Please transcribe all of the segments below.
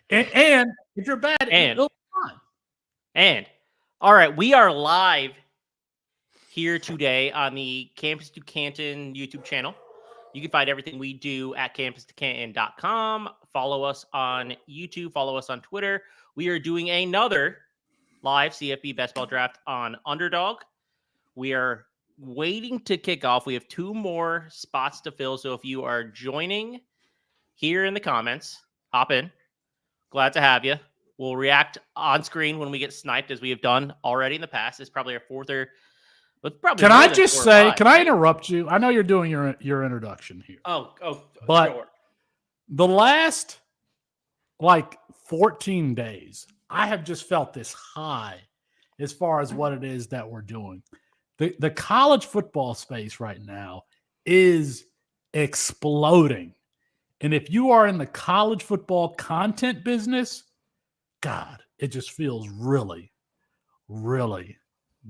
And if you're bad, it'll be fine. And all right, we are live here today on the Campus to Canton YouTube channel. You can find everything we do at campustocanton.com. Follow us on YouTube. Follow us on Twitter. We are doing another live CFB best ball draft on Underdog. We are waiting to kick off. We have 2 more spots to fill. So if you are joining here in the comments, hop in. Glad to have you. We'll react on screen when we get sniped, as we have done already in the past. It's probably our fourth or probably. Can I just say? Can I interrupt you? I know you're doing your introduction here. But sure. The last 14 days, I have just felt this high as far as what it is that we're doing. The college football space right now is exploding. And if you are in the college football content business, God, it just feels really, really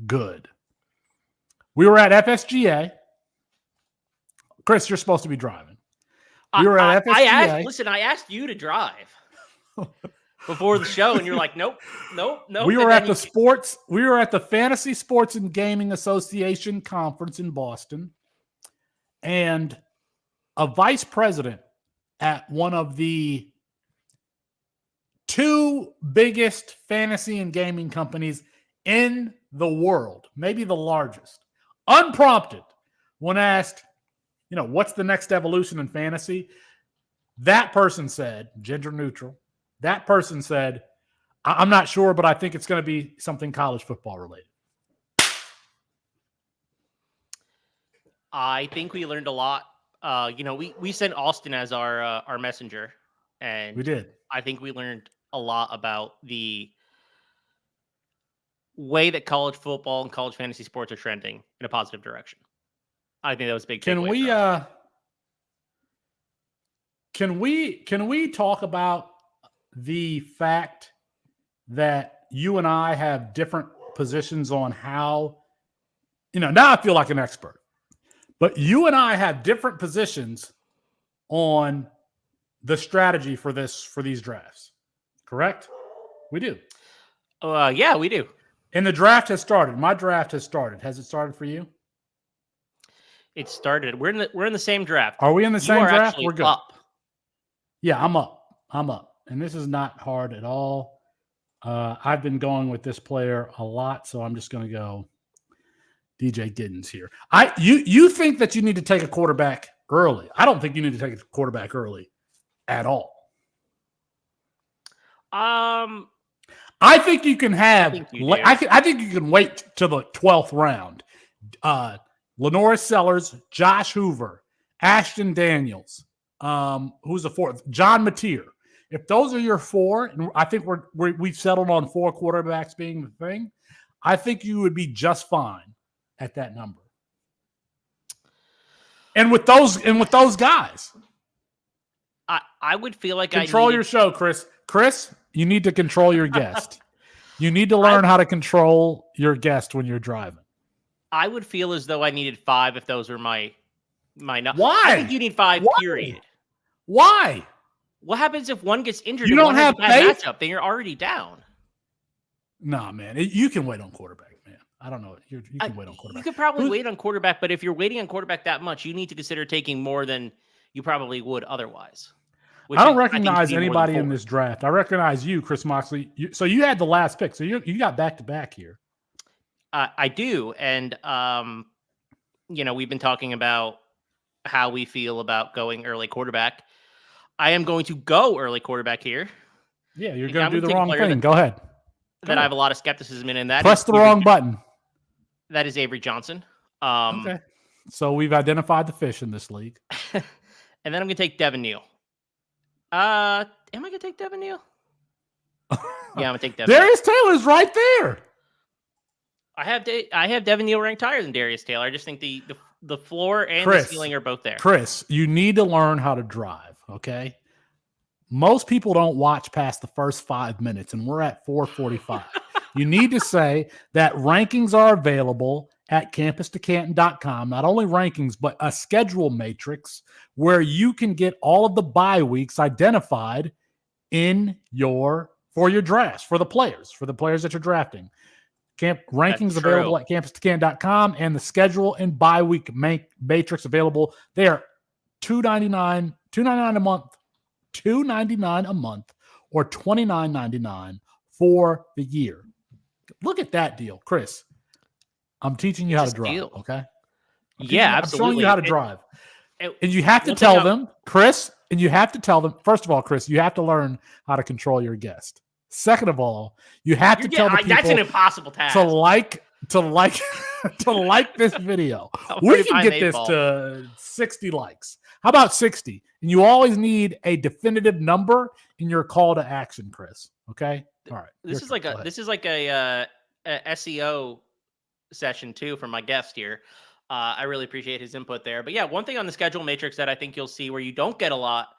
good. We were at FSGA. Chris, you're supposed to be driving. We were at FSGA. I asked you to drive before the show, and you're like, nope. We were at the Fantasy Sports and Gaming Association conference in Boston, and a vice president at one of the 2 biggest fantasy and gaming companies in the world, maybe the largest, unprompted, when asked, what's the next evolution in fantasy? That person said, gender neutral, that person said, I'm not sure, but I think it's going to be something college football related. I think we learned a lot. We sent Austin as our messenger, and we did. I think we learned a lot about the way that college football and college fantasy sports are trending in a positive direction. I think that was a big. Can we talk about the fact that you and I have different positions on how, now I feel like an expert. But you and I have different positions on the strategy for these drafts. Correct? We do. Yeah, we do. And the draft has started. My draft has started. Has it started for you? It started. We're in the same draft. Are we in the same draft? We're good. Up. Yeah, I'm up. And this is not hard at all. I've been going with this player a lot, so I'm just going to go DJ Giddens here. You think that you need to take a quarterback early. I don't think you need to take a quarterback early at all. I think you can have. I think you can wait till the 12th round. Lenoris Sellers, Josh Hoover, Ashton Daniels. Who's the 4th? John Mateer. If those are your 4, and I think we've settled on 4 quarterbacks being the thing, I think you would be just fine at that number. And with those guys, I would feel like control your show, Chris. Chris, you need to control your guest. You need to learn how to control your guest when you're driving. I would feel as though I needed 5 if those were my numbers. Why? I think you need 5. Why? Period. Why? What happens if one gets injured? You don't have faith. Matchup, then you're already down. Nah, man. You can wait on quarterback, man. I don't know. You can wait on quarterback. You could probably wait on quarterback, but if you're waiting on quarterback that much, you need to consider taking more than you probably would otherwise. I don't recognize anybody in this draft. I recognize you, Chris Moxley. So you had the last pick. So you got back-to-back here. I do. And, we've been talking about how we feel about going early quarterback. I am going to go early quarterback here. Yeah, you're going to do the wrong thing. Go ahead. I have a lot of skepticism in, and that press the wrong button. That is Avery Johnson. Okay. So we've identified the fish in this league. And then I'm going to take Devin Neal. Am I going to take Devin Neal? Yeah, I'm going to take Devin Darius Taylor's right there. I have Devin Neal ranked higher than Darius Taylor. I just think the floor and the ceiling are both there. Chris, you need to learn how to drive, okay? Most people don't watch past the first 5 minutes, and we're at 4:45. You need to say that rankings are available at campustocanton.com. Not only rankings, but a schedule matrix where you can get all of the bye weeks identified for your drafts, for the players that you're drafting. Camp rankings available at campus2can.com, and the schedule and bye week matrix available there. $2.99 a month, $2.99 a month, or $29.99 for the year. Look at that deal, Chris. I'm teaching you how to drive. Deal. Okay. Yeah, absolutely. I'm showing you how to drive. And you have to tell them, Chris, first of all, Chris, you have to learn how to control your guest. Second of all, you have to tell the people that's an impossible task. to like this video. We can get this to 60 likes. How about 60? And you always need a definitive number in your call to action, Chris. Okay? All right. This is like a SEO session too from my guest here. I really appreciate his input there. But yeah, one thing on the schedule matrix that I think you'll see where you don't get a lot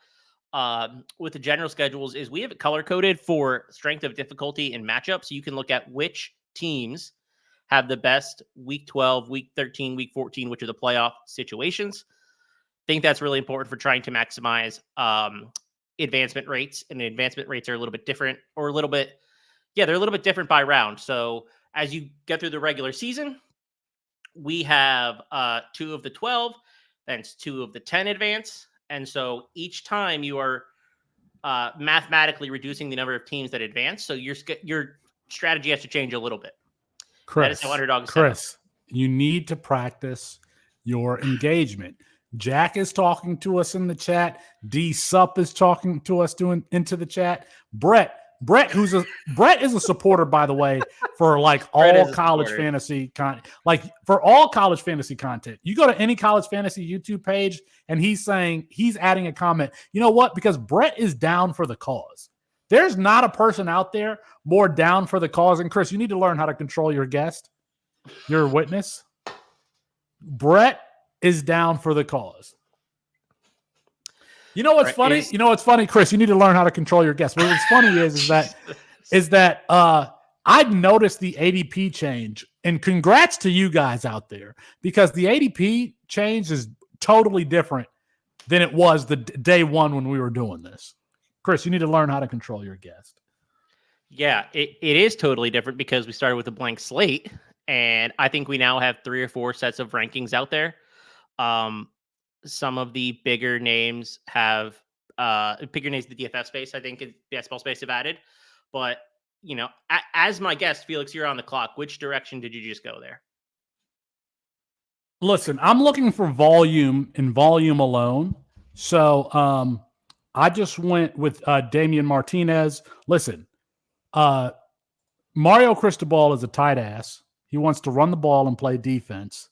with the general schedules is we have it color coded for strength of difficulty and matchup. So you can look at which teams have the best week 12, week 13, week 14, which are the playoff situations. I think that's really important for trying to maximize advancement rates. And the advancement rates are a little bit different they're a little bit different by round. So as you get through the regular season, we have 2 of the 12, then 2 of the 10 advance. And so each time you are mathematically reducing the number of teams that advance. So your strategy has to change a little bit. Chris, that is how Underdog is Chris, you need to practice your engagement. Jack is talking to us in the chat. D Sup is talking to us into the chat. Brett is a supporter, by the way, for like all college fantasy content. Like for all college fantasy content, you go to any college fantasy YouTube page and he's adding a comment. You know what? Because Brett is down for the cause. There's not a person out there more down for the cause. And Chris, you need to learn how to control your guest, your witness. Brett is down for the cause. You know what's funny? You know what's funny, Chris? You need to learn how to control your guests. But what's funny is that I've noticed the ADP change, and congrats to you guys out there because the ADP change is totally different than it was the day one when we were doing this. Chris, you need to learn how to control your guest. Yeah, it is totally different because we started with a blank slate, and I think we now have 3 or 4 sets of rankings out there. Some of the bigger names have the DFS space, I think, in basketball space have added. But, you know, as my guest, Felix, you're on the clock. Which direction did you just go there? Listen, I'm looking for volume and volume alone. So I just went with Damian Martinez. Listen, Mario Cristobal is a tight ass. He wants to run the ball and play defense.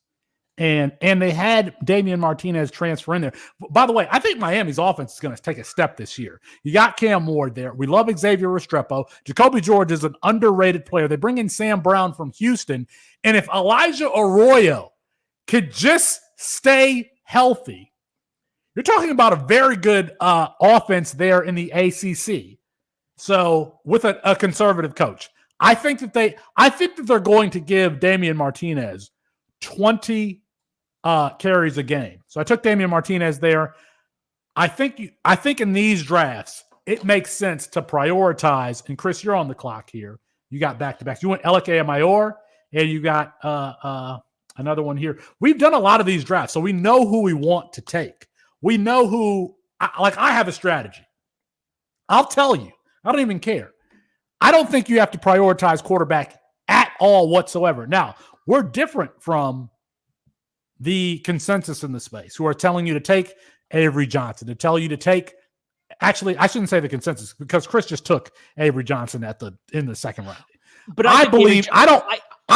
And they had Damian Martinez transfer in there. By the way, I think Miami's offense is going to take a step this year. You got Cam Ward there. We love Xavier Restrepo. Jacoby George is an underrated player. They bring in Sam Brown from Houston. And if Elijah Arroyo could just stay healthy, you're talking about a very good offense there in the ACC. So with a conservative coach, I think that they're going to give Damian Martinez 20 carries a game. So I took Damian Martinez there. I think in these drafts, it makes sense to prioritize. And Chris, you're on the clock here. You got back-to-backs. You went Elike Mayor, and you got another one here. We've done a lot of these drafts, so we know who we want to take. We know who – I have a strategy. I'll tell you. I don't even care. I don't think you have to prioritize quarterback at all whatsoever. Now, we're different from the consensus in the space who are telling you to take Avery Johnson, to tell you to take – actually, I shouldn't say the consensus because Chris just took Avery Johnson in the second round. But I believe – I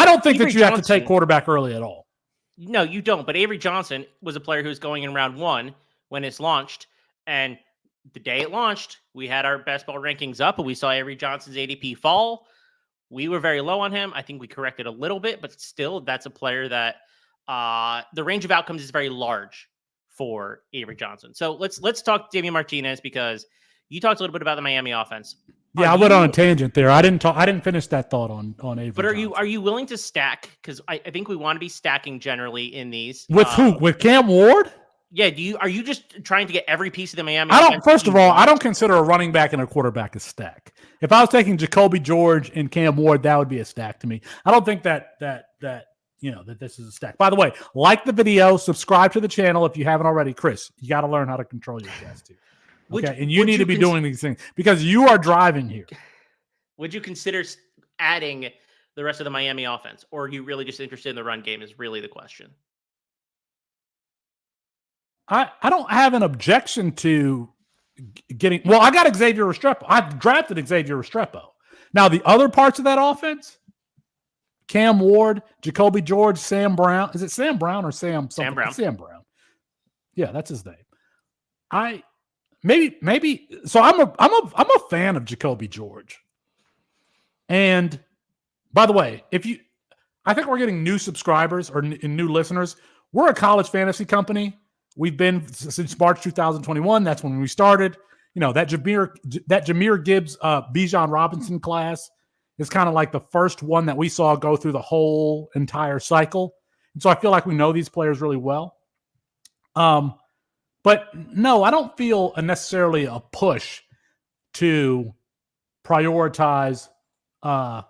don't think that you have to take quarterback early at all. No, you don't. But Avery Johnson was a player who was going in round 1 when it's launched. And the day it launched, we had our best ball rankings up, and we saw Avery Johnson's ADP fall. We were very low on him. I think we corrected a little bit, but still, that's a player that the range of outcomes is very large for Avery Johnson. So let's talk Damian Martinez because you talked a little bit about the Miami offense. Yeah, I went on a tangent there. I didn't finish that thought on Avery. But are you willing to stack? Because I think we want to be stacking generally in these. With who? With Cam Ward? Yeah, are you just trying to get every piece of the Miami I don't. offense First you of all, I want? don't consider a running back and a quarterback a stack. If I was taking Jacoby George and Cam Ward, that would be a stack to me. I don't think that this is a stack. By the way, like the video, subscribe to the channel if you haven't already. Chris, you got to learn how to control your gas too. Okay, and you need to be doing these things because you are driving here. Would you consider adding the rest of the Miami offense, or are you really just interested in the run game? Is really the question. I don't have an objection to getting. Well, I got Xavier Restrepo. I drafted Xavier Restrepo. Now the other parts of that offense, Cam Ward, Jacoby George, Sam Brown. Is it Sam Brown or Sam? Sam Brown. Sam Brown. Yeah, that's his name. Maybe. So I'm a fan of Jacoby George. And by the way, I think we're getting new subscribers or new listeners. We're a college fantasy company. We've been since March 2021. That's when we started. That Jahmyr Gibbs, Bijan Robinson class is kind of like the first one that we saw go through the whole entire cycle. And so I feel like we know these players really well. But no, I don't feel necessarily a push to prioritize the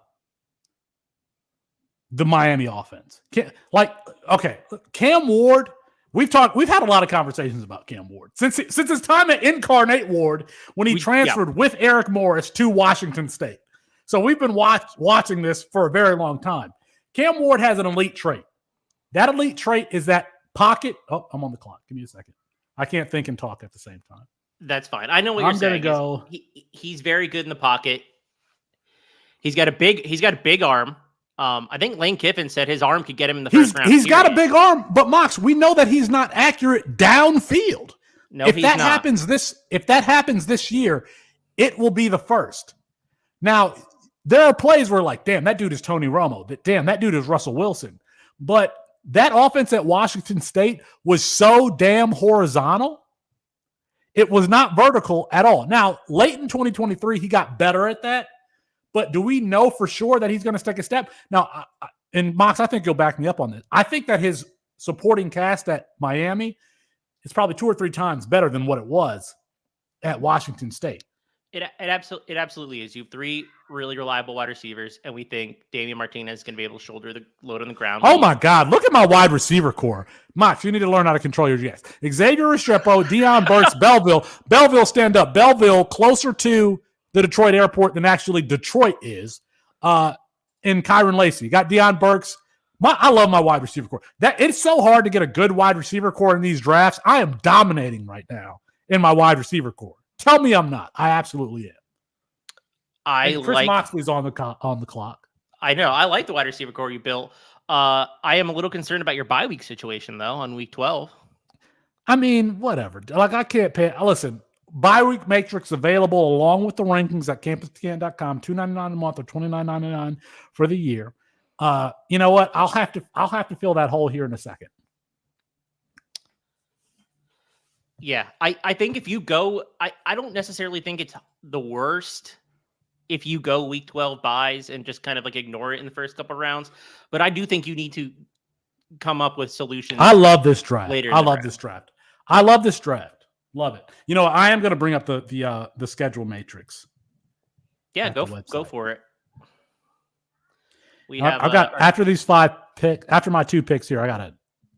Miami offense. Cam Ward, we've had a lot of conversations about Cam Ward since his time at Incarnate Ward when he transferred with Eric Morris to Washington State. So we've been watching this for a very long time. Cam Ward has an elite trait. That elite trait is that pocket. Oh, I'm on the clock. Give me a second. I can't think and talk at the same time. That's fine. I know what you're saying. He's very good in the pocket. He's got a big arm. I think Lane Kiffin said his arm could get him in the first round. He's got a big arm, but Mox, we know that he's not accurate downfield. No, if that happens this year, it will be the first. Now, there are plays where like, damn, that dude is Tony Romo. Damn, that dude is Russell Wilson. But that offense at Washington State was so damn horizontal. It was not vertical at all. Now, late in 2023, he got better at that. But do we know for sure that he's going to take a step? Now, and Mox, I think you'll back me up on this. I think that his supporting cast at Miami is probably 2 or 3 times better than what it was at Washington State. It absolutely is. You have 3 really reliable wide receivers, and we think Damian Martinez is going to be able to shoulder the load on the ground. Oh, my God. Look at my wide receiver core. Mox, you need to learn how to control your jets. Xavier Restrepo, Deion Burks, Belleville, stand up. Belleville closer to the Detroit airport than actually Detroit is. In Kyron Lacey. Got Deion Burks. I love my wide receiver core. It's so hard to get a good wide receiver core in these drafts. I am dominating right now in my wide receiver core. Tell me I'm not. I absolutely am. Chris Moxley's on the clock. I know. I like the wide receiver core you built. I am a little concerned about your bye week situation, though, on week 12. I mean, whatever. Like, I can't pay. Listen, bye week matrix available along with the rankings at campus2can.com, $2.99 a month or $29.99 for the year. You know what? I'll have to fill that hole here in a second. Yeah, I think if you go, I don't necessarily think it's the worst if you go week 12 buys and just kind of like ignore it in the first couple rounds. But I do think you need to come up with solutions. I love this draft. I love this draft. I love this draft. Love it. You know, I am going to bring up the schedule matrix. Yeah, go for it. I've got after these 5 picks, after my 2 picks here, I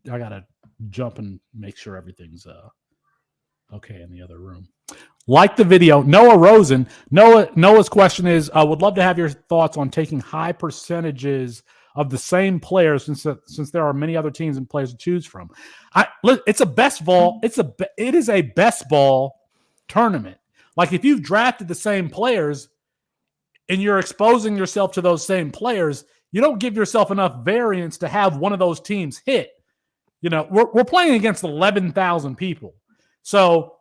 gotta jump and make sure everything's okay in the other room. Like the video, Noah Rosen. Noah's question is, would love to have your thoughts on taking high percentages of the same players since there are many other teams and players to choose from. It's a best ball. It is a best ball tournament. Like if you've drafted the same players and you're exposing yourself to those same players, you don't give yourself enough variance to have one of those teams hit. You know, we're playing against 11,000 people. So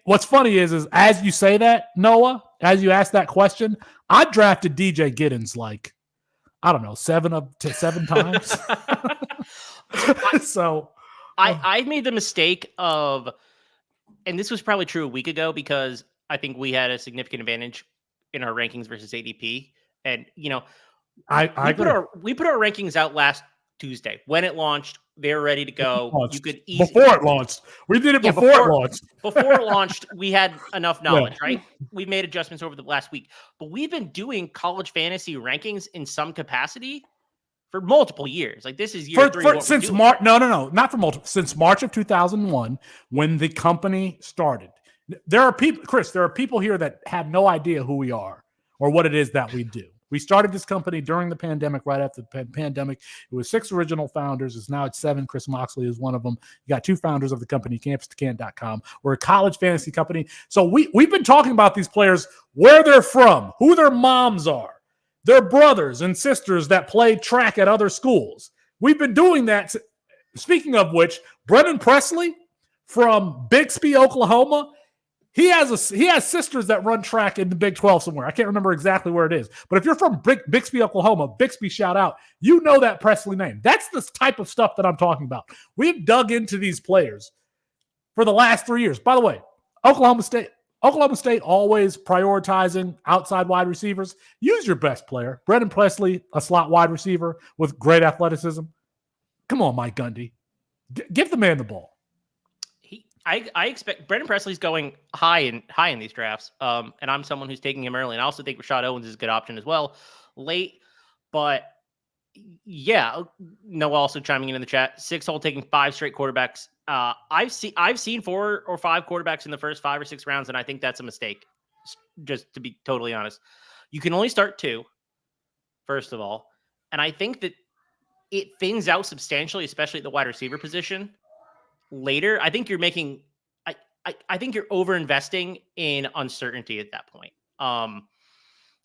what's funny is as you say that, Noah, as you ask that question, I drafted DJ Giddens like, I don't know, 7 times. So I made the mistake of, and this was probably true a week ago because I think we had a significant advantage in our rankings versus ADP. And, you know, we put our rankings out last Tuesday. When it launched, they were ready to go. You could before it launched. We did it before it launched. Before it launched, we had enough knowledge, Yeah. right? We made adjustments over the last week, but we've been doing college fantasy rankings in some capacity for multiple years. Like this is year 3 since March. No, not for multiple. Since March of 2001, when the company started. There are people, Chris. There are people here that have no idea who we are or what it is that we do. We started this company during the pandemic, right after the pandemic. It was 6 original founders. It's 7. Chris Moxley is one of them. You got 2 founders of the company, campus2can.com. We're a college fantasy company. So we've been talking about these players, where they're from, who their moms are, their brothers and sisters that play track at other schools. We've been doing that. Speaking of which, Brennan Presley from Bixby, Oklahoma, he has sisters that run track in the Big 12 somewhere. I can't remember exactly where it is. But if you're from Bixby, Oklahoma, Bixby shout out, you know that Presley name. That's the type of stuff that I'm talking about. We've dug into these players for the last 3 years. By the way, Oklahoma State always prioritizing outside wide receivers. Use your best player. Brennan Presley, a slot wide receiver with great athleticism. Come on, Mike Gundy. Give the man the ball. I expect Brendan Presley's going high in these drafts. And I'm someone who's taking him early. And I also think Rashad Owens is a good option as well late. But yeah, Noah also chiming in the chat. 6-hole taking 5 straight quarterbacks. I've seen 4 or 5 quarterbacks in the first 5 or 6 rounds, and I think that's a mistake. Just to be totally honest, you can only start 2, first of all, and I think that it thins out substantially, especially at the wide receiver position. Later, I think you're making. I think you're over investing in uncertainty at that point.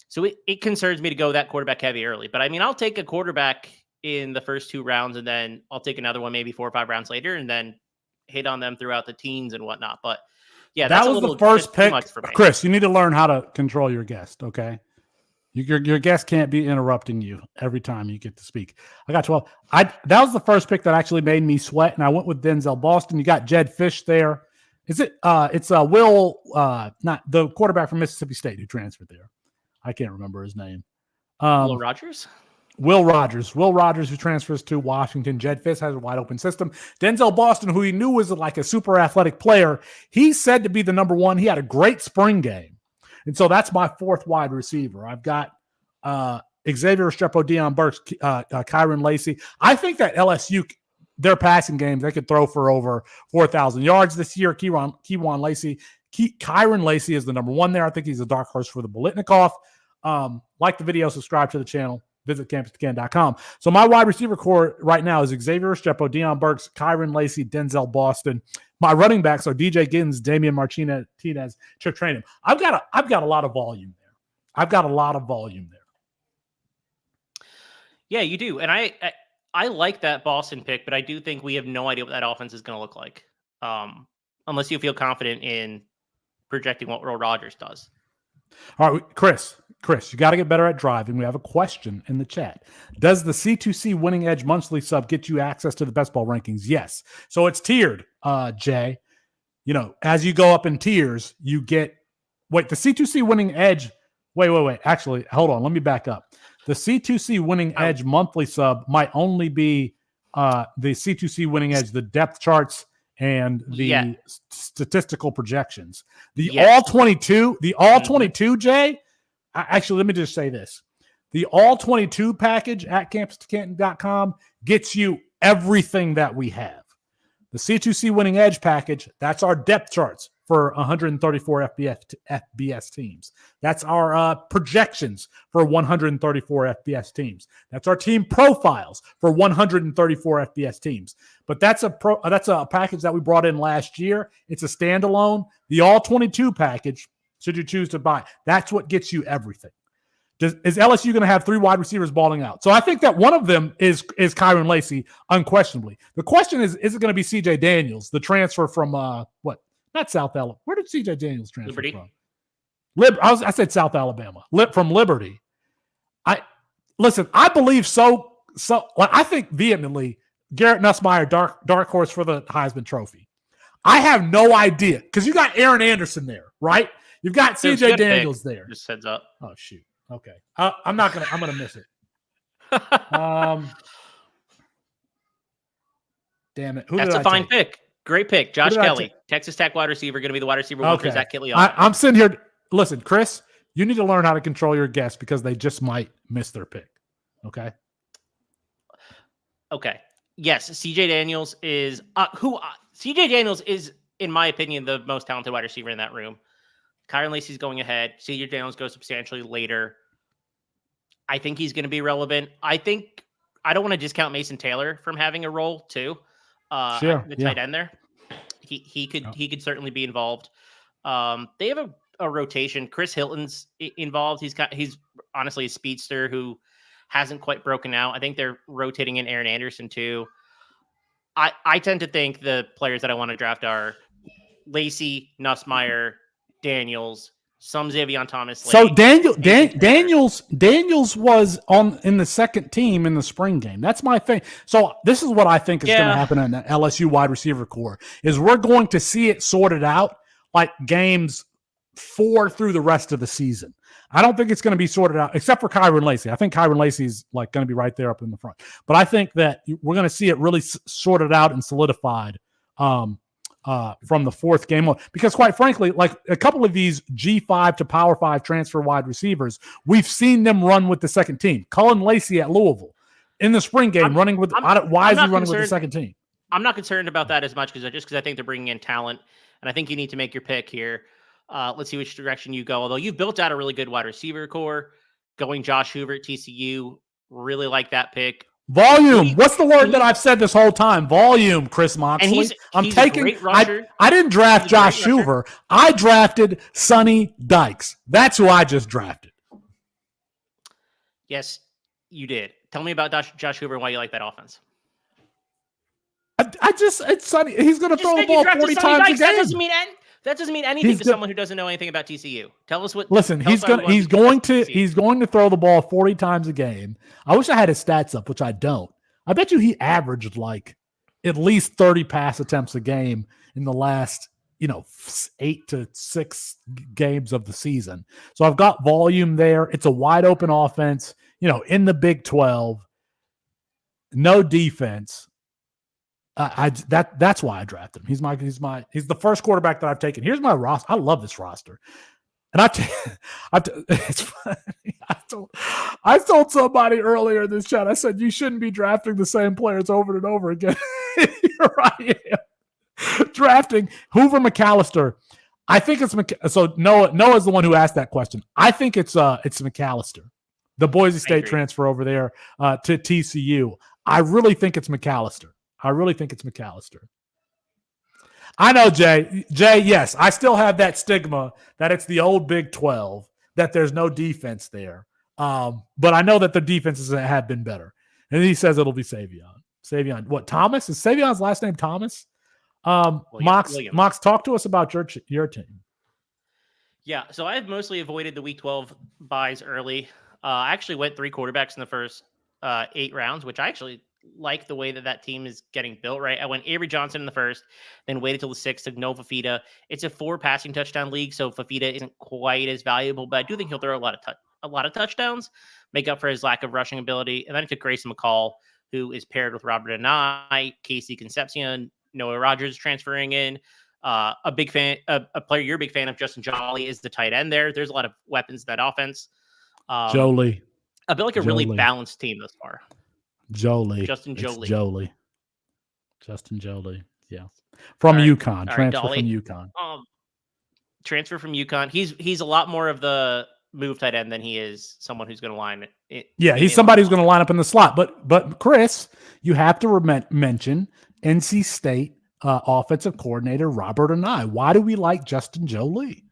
So it concerns me to go that quarterback heavy early. But I mean, I'll take a quarterback in the first 2 rounds, and then I'll take another one maybe 4 or 5 rounds later, and then hit on them throughout the teens and whatnot. But yeah, that was the first pick. Chris, you need to learn how to control your guest. Okay. Your guest can't be interrupting you every time you get to speak. I got 12. That was the first pick that actually made me sweat, and I went with Denzel Boston. You got Jed Fish there. Is it? It's Will, not the quarterback from Mississippi State who transferred there. I can't remember his name. Will Rogers. Will Rogers, who transfers to Washington. Jed Fish has a wide open system. Denzel Boston, who he knew was like a super athletic player, he's said to be the number 1. He had a great spring game. And so that's my 4th wide receiver. I've got Xavier Restrepo, Deion Burks, Kyron Lacey. I think that LSU, their passing games, they could throw for over 4,000 yards this year. Kyron Lacey is the number 1 there. I think he's a dark horse for the Bolitnikoff. Like the video, subscribe to the channel. Visit campus2can.com. So my wide receiver core right now is Xavier Restrepo, Deion Burks, Kyron Lacey, Denzel Boston. My running backs are DJ Giddens, Damian Martinez, Chip Trainham. I've got a lot of volume there. Yeah, you do. And I like that Boston pick, but I do think we have no idea what that offense is going to look like. Unless you feel confident in projecting what Will Rogers does. All right, Chris, you got to get better at driving. We have a question in the chat. Does the C2C Winning Edge monthly sub get you access to the best ball rankings? Yes. So it's tiered, Jay. You know, as you go up in tiers, you get the C2C Winning Edge. Wait. Actually, hold on. Let me back up. The C2C Winning Edge monthly sub might only be the C2C Winning Edge, the depth charts, and the statistical projections. The all 22, Jay. Actually, let me just say this. The all 22 package at campus2can.com gets you everything that we have. The C2C Winning Edge package, that's our depth charts for 134 FBS teams. That's our projections for 134 FBS teams. That's our team profiles for 134 FBS teams. But that's a package that we brought in last year. It's a standalone. The all 22 package, should you choose to buy, that's what gets you everything. Is LSU going to have 3 wide receivers balling out? So I think that one of them is Kyron Lacey, unquestionably. The question is it going to be C.J. Daniels, the transfer from not South Alabama. Where did C.J. Daniels transfer from? I said South Alabama. From Liberty. I believe so. I think vehemently Garrett Nussmeier, dark horse for the Heisman Trophy. I have no idea because you got Aaron Anderson there, right? You've got C.J. Daniels there. Just heads up. Oh shoot. Okay. I'm gonna miss it. Damn it. Who That's did a I fine take? pick. Great pick. Josh did I Kelly, take? Texas Tech wide receiver, going to be the wide receiver one for Okay. Zach Killion. I'm sitting here. Listen, Chris, you need to learn how to control your guests because they just might miss their pick. Okay. Okay. Yes, CJ Daniels is CJ Daniels is, in my opinion, the most talented wide receiver in that room. Kyron Lacy's going ahead. CJ Daniels goes substantially later. I think he's going to be relevant. I don't want to discount Mason Taylor from having a role too. Sure. The Yeah. tight end there. He could certainly be involved. They have a rotation. Chris Hilton's involved. He's honestly a speedster who hasn't quite broken out. I think they're rotating in Aaron Anderson too. I tend to think the players that I want to draft are Lacey, Nussmeier, Daniels, some Xavier Thomas. So Mason Daniels was in the second team in the spring game. That's my thing. So this is what I think is going to happen in the LSU wide receiver core is we're going to see it sorted out like games 4 through the rest of the season. I don't think it's going to be sorted out except for Kyron Lacy. I think Kyron Lacy is like going to be right there up in the front. But I think that we're going to see it really sorted out and solidified from the fourth game on. Because quite frankly, like a couple of these G5 to Power 5 transfer wide receivers, we've seen them run with the second team. Cullen Lacy at Louisville in the spring game running with why is he running with the second team? I'm not concerned about that as much because I think they're bringing in talent, and I think you need to make your pick here. Let's see which direction you go. Although you've built out a really good wide receiver core, going Josh Hoover at TCU, really like that pick. Volume. What's the word that I've said this whole time? Volume, Chris Moxley. And he's taking. A great rusher. I didn't draft Josh Hoover. I drafted Sonny Dykes. That's who I just drafted. Yes, you did. Tell me about Josh Hoover and why you like that offense. It's Sonny. He's going to throw the ball 40 times a game. That doesn't mean anything to someone who doesn't know anything about TCU. Tell us what. Listen, he's going to throw the ball 40 times a game. I wish I had his stats up, which I don't. I bet you he averaged like at least 30 pass attempts a game in the last 8 to 6 games of the season. So I've got volume there. It's a wide open offense. In the Big 12, no defense. That's why I drafted him. He's the first quarterback that I've taken. Here's my roster. I love this roster. And it's funny. I told somebody earlier in this chat, I said, you shouldn't be drafting the same players over and over again. Here I am drafting Hoover McAllister. I think it's so Noah's the one who asked that question. I think it's McAllister, the Boise State transfer over there to TCU. I really think it's McAllister. I know, Jay. Yes, I still have that stigma that it's the old Big 12, that there's no defense there. But I know that the defenses have been better. And he says it'll be Savion. What, Thomas? Is Savion's last name Thomas? Mox, talk to us about your team. Yeah, so I've mostly avoided the Week 12 buys early. I actually went 3 quarterbacks in the first 8 rounds, which I actually like the way that team is getting built, right? I went Avery Johnson in the first, then waited till the 6th to Noah Fafita. It's a 4 passing touchdown league, so Fafita isn't quite as valuable, but I do think he'll throw a lot of touchdowns, make up for his lack of rushing ability. And then I took Grayson McCall, who is paired with Robert Anai, Casey Concepcion, Noah Rogers transferring in. A big fan, a player you're a big fan of, Justin Jolly, is the tight end there. There's a lot of weapons in that offense. Jolie. I feel like a really balanced team thus far. Justin Jolie. Yeah. From UConn. Transfer from UConn. Transfer from UConn. He's a lot more of the move tight end than he is someone who's going to line it. Yeah, he's somebody who's going to line up in the slot. But Chris, you have to mention NC State offensive coordinator Robert Anai. Why do we like Justin Jolie?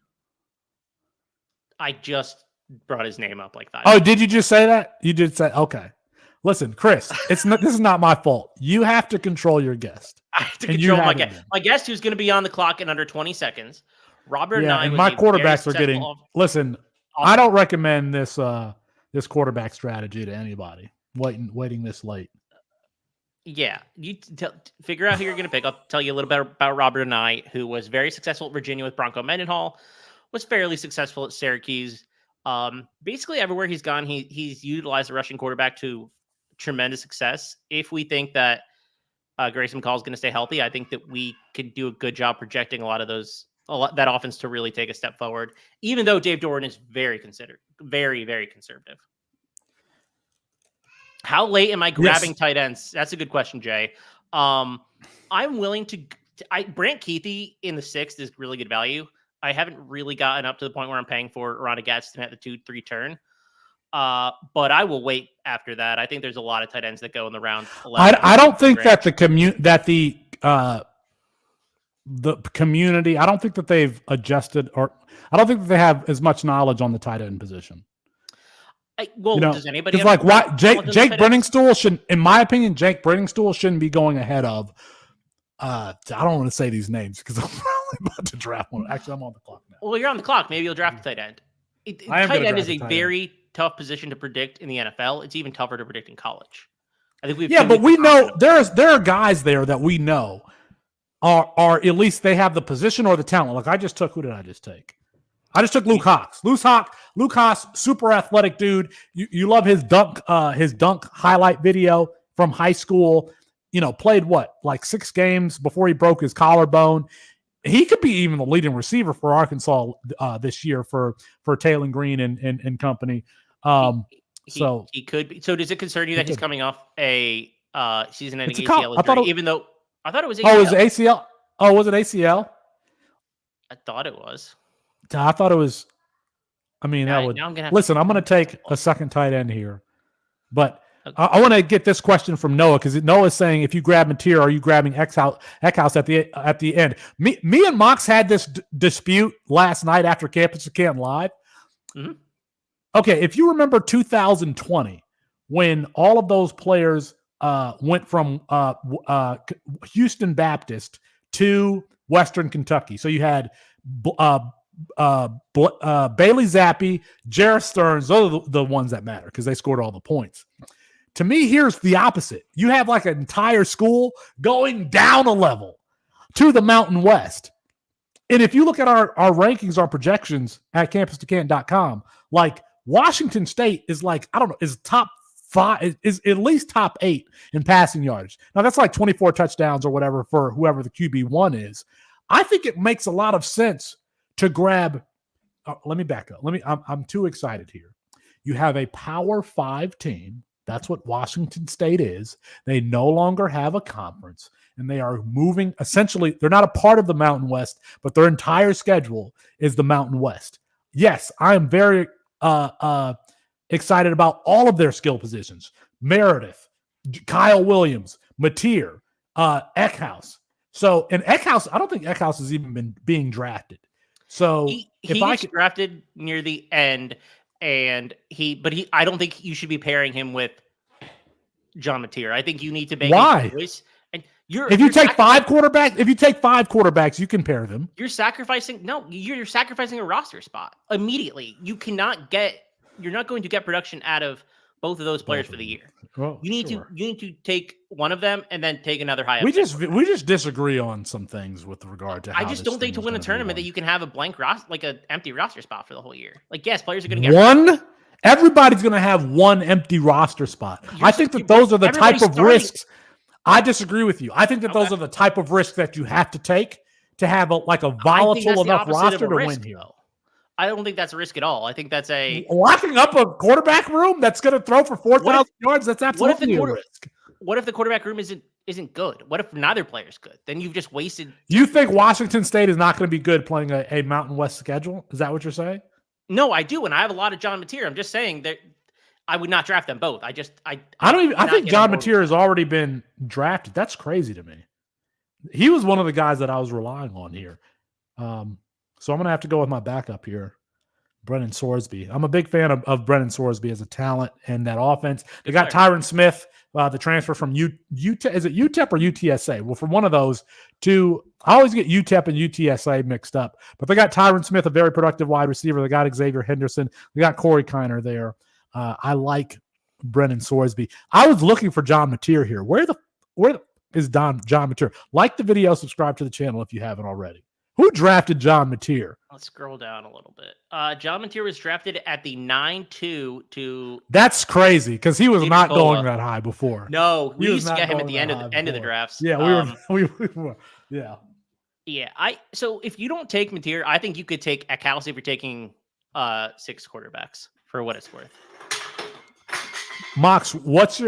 I just brought his name up like 5 Oh, did you just say that? You did say, okay. Listen, Chris, this is not my fault. You have to control your guest. I have to control my guest. My guest who's going to be on the clock in under 20 seconds. Robert and my quarterbacks are getting. Listen, I don't recommend this quarterback strategy to anybody. Waiting this late. Yeah, you figure out who you're going to pick. I'll tell you a little bit about Robert Anai, who was very successful at Virginia with Bronco Mendenhall, was fairly successful at Syracuse. Basically, everywhere he's gone, he's utilized a rushing quarterback to tremendous success. If we think that Grayson McCall is going to stay healthy, I think that we could do a good job projecting that offense to really take a step forward, even though Dave Doran is very, very conservative. How late am I grabbing tight ends? That's a good question, Jay. I'm willing to. Brant Keithy in the 6th is really good value. I haven't really gotten up to the point where I'm paying for Ronda Gadsden at the 2-3 turn. But I will wait after that. I think there's a lot of tight ends that go in the round 11. I don't think that the community, I don't think that they've adjusted, or I don't think that they have as much knowledge on the tight end position. Does anybody? Like, why Jake Brenningstool should, in my opinion, Jake Brenningstool shouldn't be going ahead of. I don't want to say these names because I'm probably about to draft one. Actually, I'm on the clock now. Well, you're on the clock. Maybe you'll draft a tight end. Tight end is a very tough position to predict in the NFL. It's even tougher to predict in college. I think but we know there are guys there that we know are at least they have the position or the talent. Like who did I just take? I just took Luke Haas. Luke Haas, super athletic dude. You love his dunk highlight video from high school. Played like 6 games before he broke his collarbone. He could be even the leading receiver for Arkansas this year for Taylor Green and company. He could be. So does it concern you that he's coming off a season-ending ACL injury? Even though I thought it was ACL. Oh, it was ACL? Oh, was it ACL? I thought it was. I thought it was. I mean, that would. I'm going to take a second tight end here, but I want to get this question from Noah because Noah's saying if you grab Mateer, are you grabbing Eckhouse at the end? Me and Mox had this dispute last night after Campus to Canton Live. Mm-hmm. Okay, if you remember 2020 when all of those players went from Houston Baptist to Western Kentucky, so you had Bailey Zappi, Jarrett Stearns. Those are the ones that matter because they scored all the points. To me, here's the opposite. You have like an entire school going down a level to the Mountain West. And if you look at our rankings, our projections at campustocanton.com, like Washington State is like, I don't know, is top 5, is at least top 8 in passing yards. Now, that's like 24 touchdowns or whatever for whoever the QB1 is. I think it makes a lot of sense to grab. Let me back up. I'm too excited here. You have a Power 5 team. That's what Washington State is. They no longer have a conference, and they are moving. Essentially, they're not a part of the Mountain West, but their entire schedule is the Mountain West. Yes, I am very excited about all of their skill positions. Meredith, Kyle Williams, Mateer, Eckhouse. So, and Eckhouse, I don't think Eckhouse has even been being drafted. So he gets drafted near the end. I don't think you should be pairing him with John Mateer. I think you need to make a choice. And if you take 5 quarterbacks, you can pair them. You're sacrificing a roster spot immediately. You're not going to get production out of both of those players for the year. Well, you need to take one of them and then take another high. We just disagree on some things with regard to. I just don't think to win a tournament that you can have a blank roster, like an empty roster spot for the whole year. Like, yes, players are going to get one. Everybody's going to have one empty roster spot. I think that those are the type of risks. I disagree with you. I think that those are the type of risks that you have to take to have a volatile enough roster to win here. I don't think that's a risk at all. I think that's locking up a quarterback room that's going to throw for 4,000 yards. That's absolutely a risk. What if the quarterback room isn't good? What if neither player's good? Then you've just wasted. You think Washington State is not going to be good playing a Mountain West schedule? Is that what you're saying? No, I do, and I have a lot of John Mateer. I'm just saying that I would not draft them both. I think John Mateer has already been drafted. That's crazy to me. He was one of the guys that I was relying on here. So I'm going to have to go with my backup here, Brennan Sorsby. I'm a big fan of Brennan Sorsby as a talent and that offense. They got Tyron Smith, the transfer from UTEP. Is it UTEP or UTSA? Well, from one of those two, I always get UTEP and UTSA mixed up. But they got Tyron Smith, a very productive wide receiver. They got Xavier Henderson. They got Corey Kiner there. I like Brennan Sorsby. I was looking for John Mateer here. Where is John Mateer? Like the video, subscribe to the channel if you haven't already. Who drafted John Mateer? Let's scroll down a little bit. John Mateer was drafted at the 9-2 to. That's crazy because he was Peter not Scola. going that high before. No, we He was used to not get him at going the that end of the high drafts. Yeah, we were. Yeah. Yeah, so if you don't take Mateer, I think you could take at Cal State if you're taking 6 quarterbacks for what it's worth. Mox, what's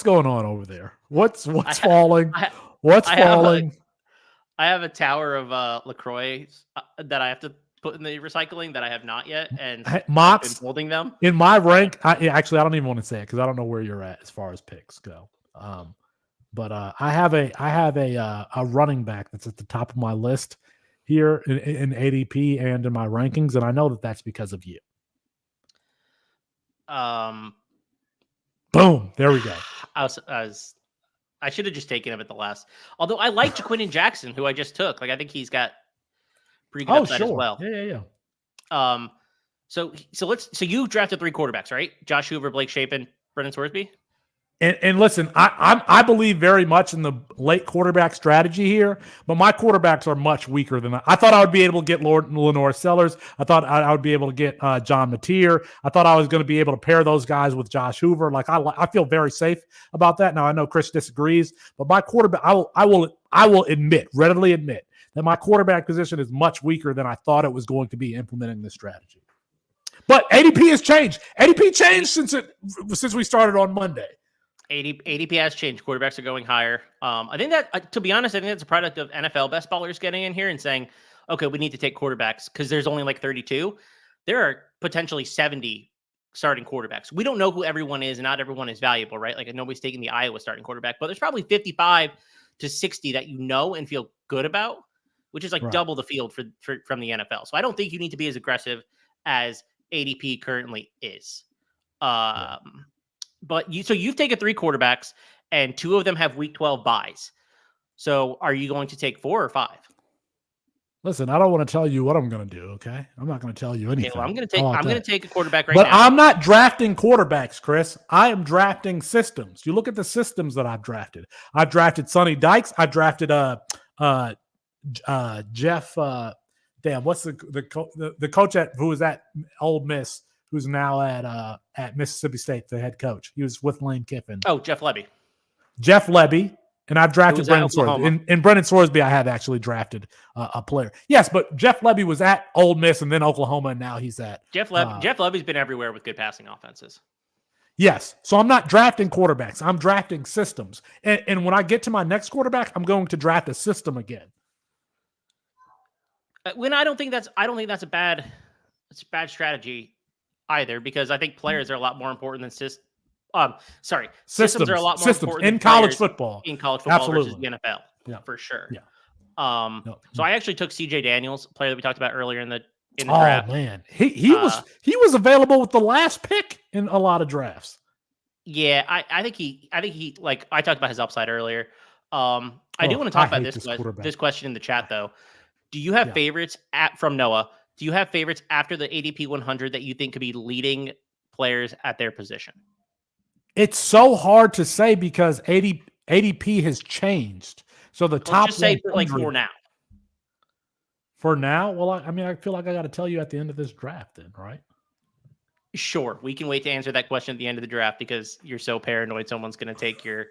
going on over there? What's falling? What's falling? I have a tower of LaCroix that I have to put in the recycling that I have not yet, and Mox I've been holding them in my rank. I don't even want to say it because I don't know where you're at as far as picks go. But I have a running back that's at the top of my list here in ADP and in my rankings, and I know that that's because of you. Boom! There we go. I should have just taken him at the last. Although I like Jaquindon Jackson, who I just took. Like I think he's got pretty good upside as well. Yeah. So you drafted 3 quarterbacks, right? Josh Hoover, Blake Shapen, Brendan Sorsby. And listen, I believe very much in the late quarterback strategy here, but my quarterbacks are much weaker than that. I thought I would be able to get Lenore Sellers. I thought I would be able to get John Mateer. I thought I was going to be able to pair those guys with Josh Hoover. Like I feel very safe about that. Now I know Chris disagrees, but my quarterback, I will readily admit that my quarterback position is much weaker than I thought it was going to be implementing this strategy. But ADP has changed. ADP changed since we started on Monday. ADP has changed. Quarterbacks are going higher. I think that, to be honest, I think that's a product of NFL best ballers getting in here and saying, okay, we need to take quarterbacks because there's only like 32. There are potentially 70 starting quarterbacks. We don't know who everyone is, and not everyone is valuable, right? Like nobody's taking the Iowa starting quarterback, but there's probably 55 to 60 that you know and feel good about, which is like double the field from the NFL. So I don't think you need to be as aggressive as ADP currently is. But you've taken 3 quarterbacks, and 2 of them have Week 12 buys. So are you going to take 4 or 5? Listen, I don't want to tell you what I'm going to do. Okay, I'm not going to tell you anything. Okay, well, I'm going to take a quarterback right now. But I'm not drafting quarterbacks, Chris. I am drafting systems. You look at the systems that I've drafted. I've drafted Sonny Dykes. I drafted Jeff. What's the coach who was at Ole Miss, who's now at Mississippi State, the head coach. He was with Lane Kiffin. Oh, Jeff Lebby. Jeff Lebby. And I've drafted Brendan Sorsby. In Brendan Sorsby, I have actually drafted a player. Yes, but Jeff Lebby was at Ole Miss and then Oklahoma, and now he's at Jeff Lebby's been everywhere with good passing offenses. Yes. So I'm not drafting quarterbacks. I'm drafting systems. And when I get to my next quarterback, I'm going to draft a system again. I don't think that's a bad strategy either, because I think players are a lot more important than systems are a lot more important in college football. In college football Absolutely. Versus the NFL, for sure. Yeah. So I actually took CJ Daniels, player that we talked about earlier in the draft. Oh man, he was available with the last pick in a lot of drafts. Yeah, I think he like I talked about his upside earlier. I do want to talk about this question in the chat though. Do you have favorites from Noah? Do you have favorites after the ADP 100 that you think could be leading players at their position? It's so hard to say because ADP has changed. So the top just say for now. For now? Well, I feel like I got to tell you at the end of this draft then, right? Sure. We can wait to answer that question at the end of the draft because you're so paranoid someone's going to take your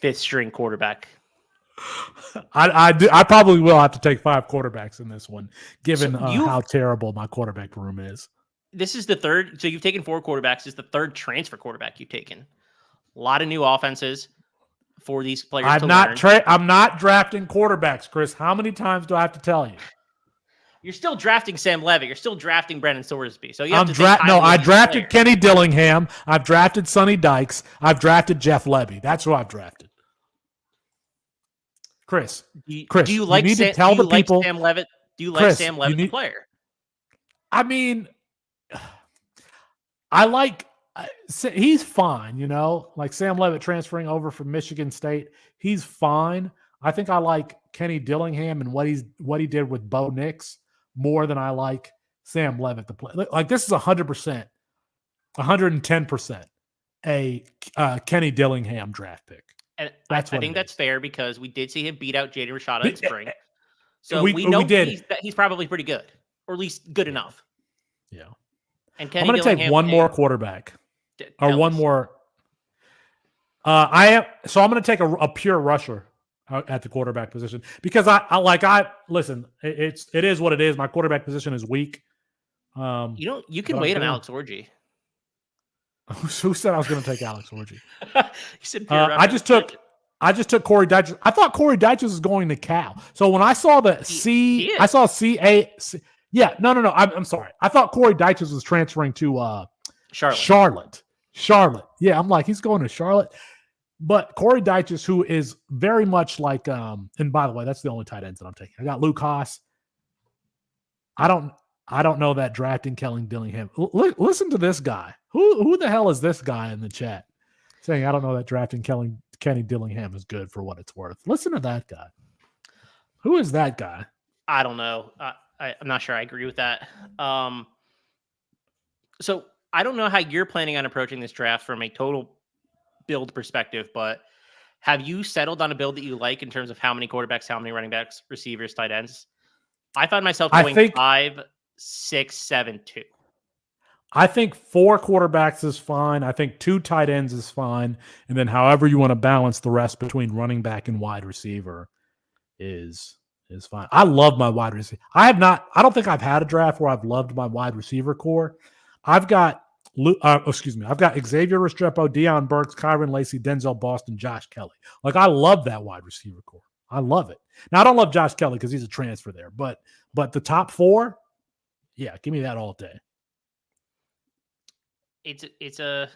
5th string quarterback. I probably will have to take 5 quarterbacks in this one, given how terrible my quarterback room is. This is the 3rd. So you've taken 4 quarterbacks. This is the 3rd transfer quarterback you've taken. A lot of new offenses for these players. I'm not drafting quarterbacks, Chris. How many times do I have to tell you? You're still drafting Sam Levitt. You're still drafting Brendan Sorsby. So you have I drafted Kenny Dillingham. I've drafted Sonny Dykes. I've drafted Jeff Lebby. That's who I've drafted. Chris, do you like Sam Levitt? Do you like Sam Levitt, the player? I mean, he's fine, like Sam Levitt transferring over from Michigan State. He's fine. I think I like Kenny Dillingham and what he did with Bo Nix more than I like Sam Levitt, the play. Like this is 100%, 110% a Kenny Dillingham draft pick. And I think that's fair because we did see him beat out Jaden Rashada in spring. So we know did. He's probably pretty good, or at least good enough. Yeah. And I'm going to take one more quarterback or one more. I'm going to take a pure rusher at the quarterback position because listen. It is what it is. My quarterback position is weak. You can wait on Alex Orji. Who said I was going to take Alex Orji? You said pure I just took Corey Dyches. I thought Corey Dyches was going to Cal. So when I saw I saw CA. Yeah, no. I'm sorry. I thought Corey Dyches was transferring to Charlotte. Yeah, I'm like, he's going to Charlotte. But Corey Dyches, who is very much like, and by the way, that's the only tight ends that I'm taking. I got Luke Haas. I don't know that drafting Kelly Dillingham. Listen to this guy. Who the hell is this guy in the chat saying I don't know that drafting Kenny Dillingham is good for what it's worth? Listen to that guy. Who is that guy? I don't know. I'm not sure I agree with that. So I don't know how you're planning on approaching this draft from a total build perspective, but have you settled on a build that you like in terms of how many quarterbacks, how many running backs, receivers, tight ends? I found myself going 5, 6, 7, 2. I think 4 quarterbacks is fine. I think 2 tight ends is fine. And then however you want to balance the rest between running back and wide receiver is fine. I love my wide receiver. I don't think I've had a draft where I've loved my wide receiver core. I've got Xavier Restrepo, Deion Burks, Kyron Lacy, Denzel Boston, Josh Kelly. Like, I love that wide receiver core. I love it. Now, I don't love Josh Kelly because he's a transfer there, but the top 4, yeah, give me that all day. It's a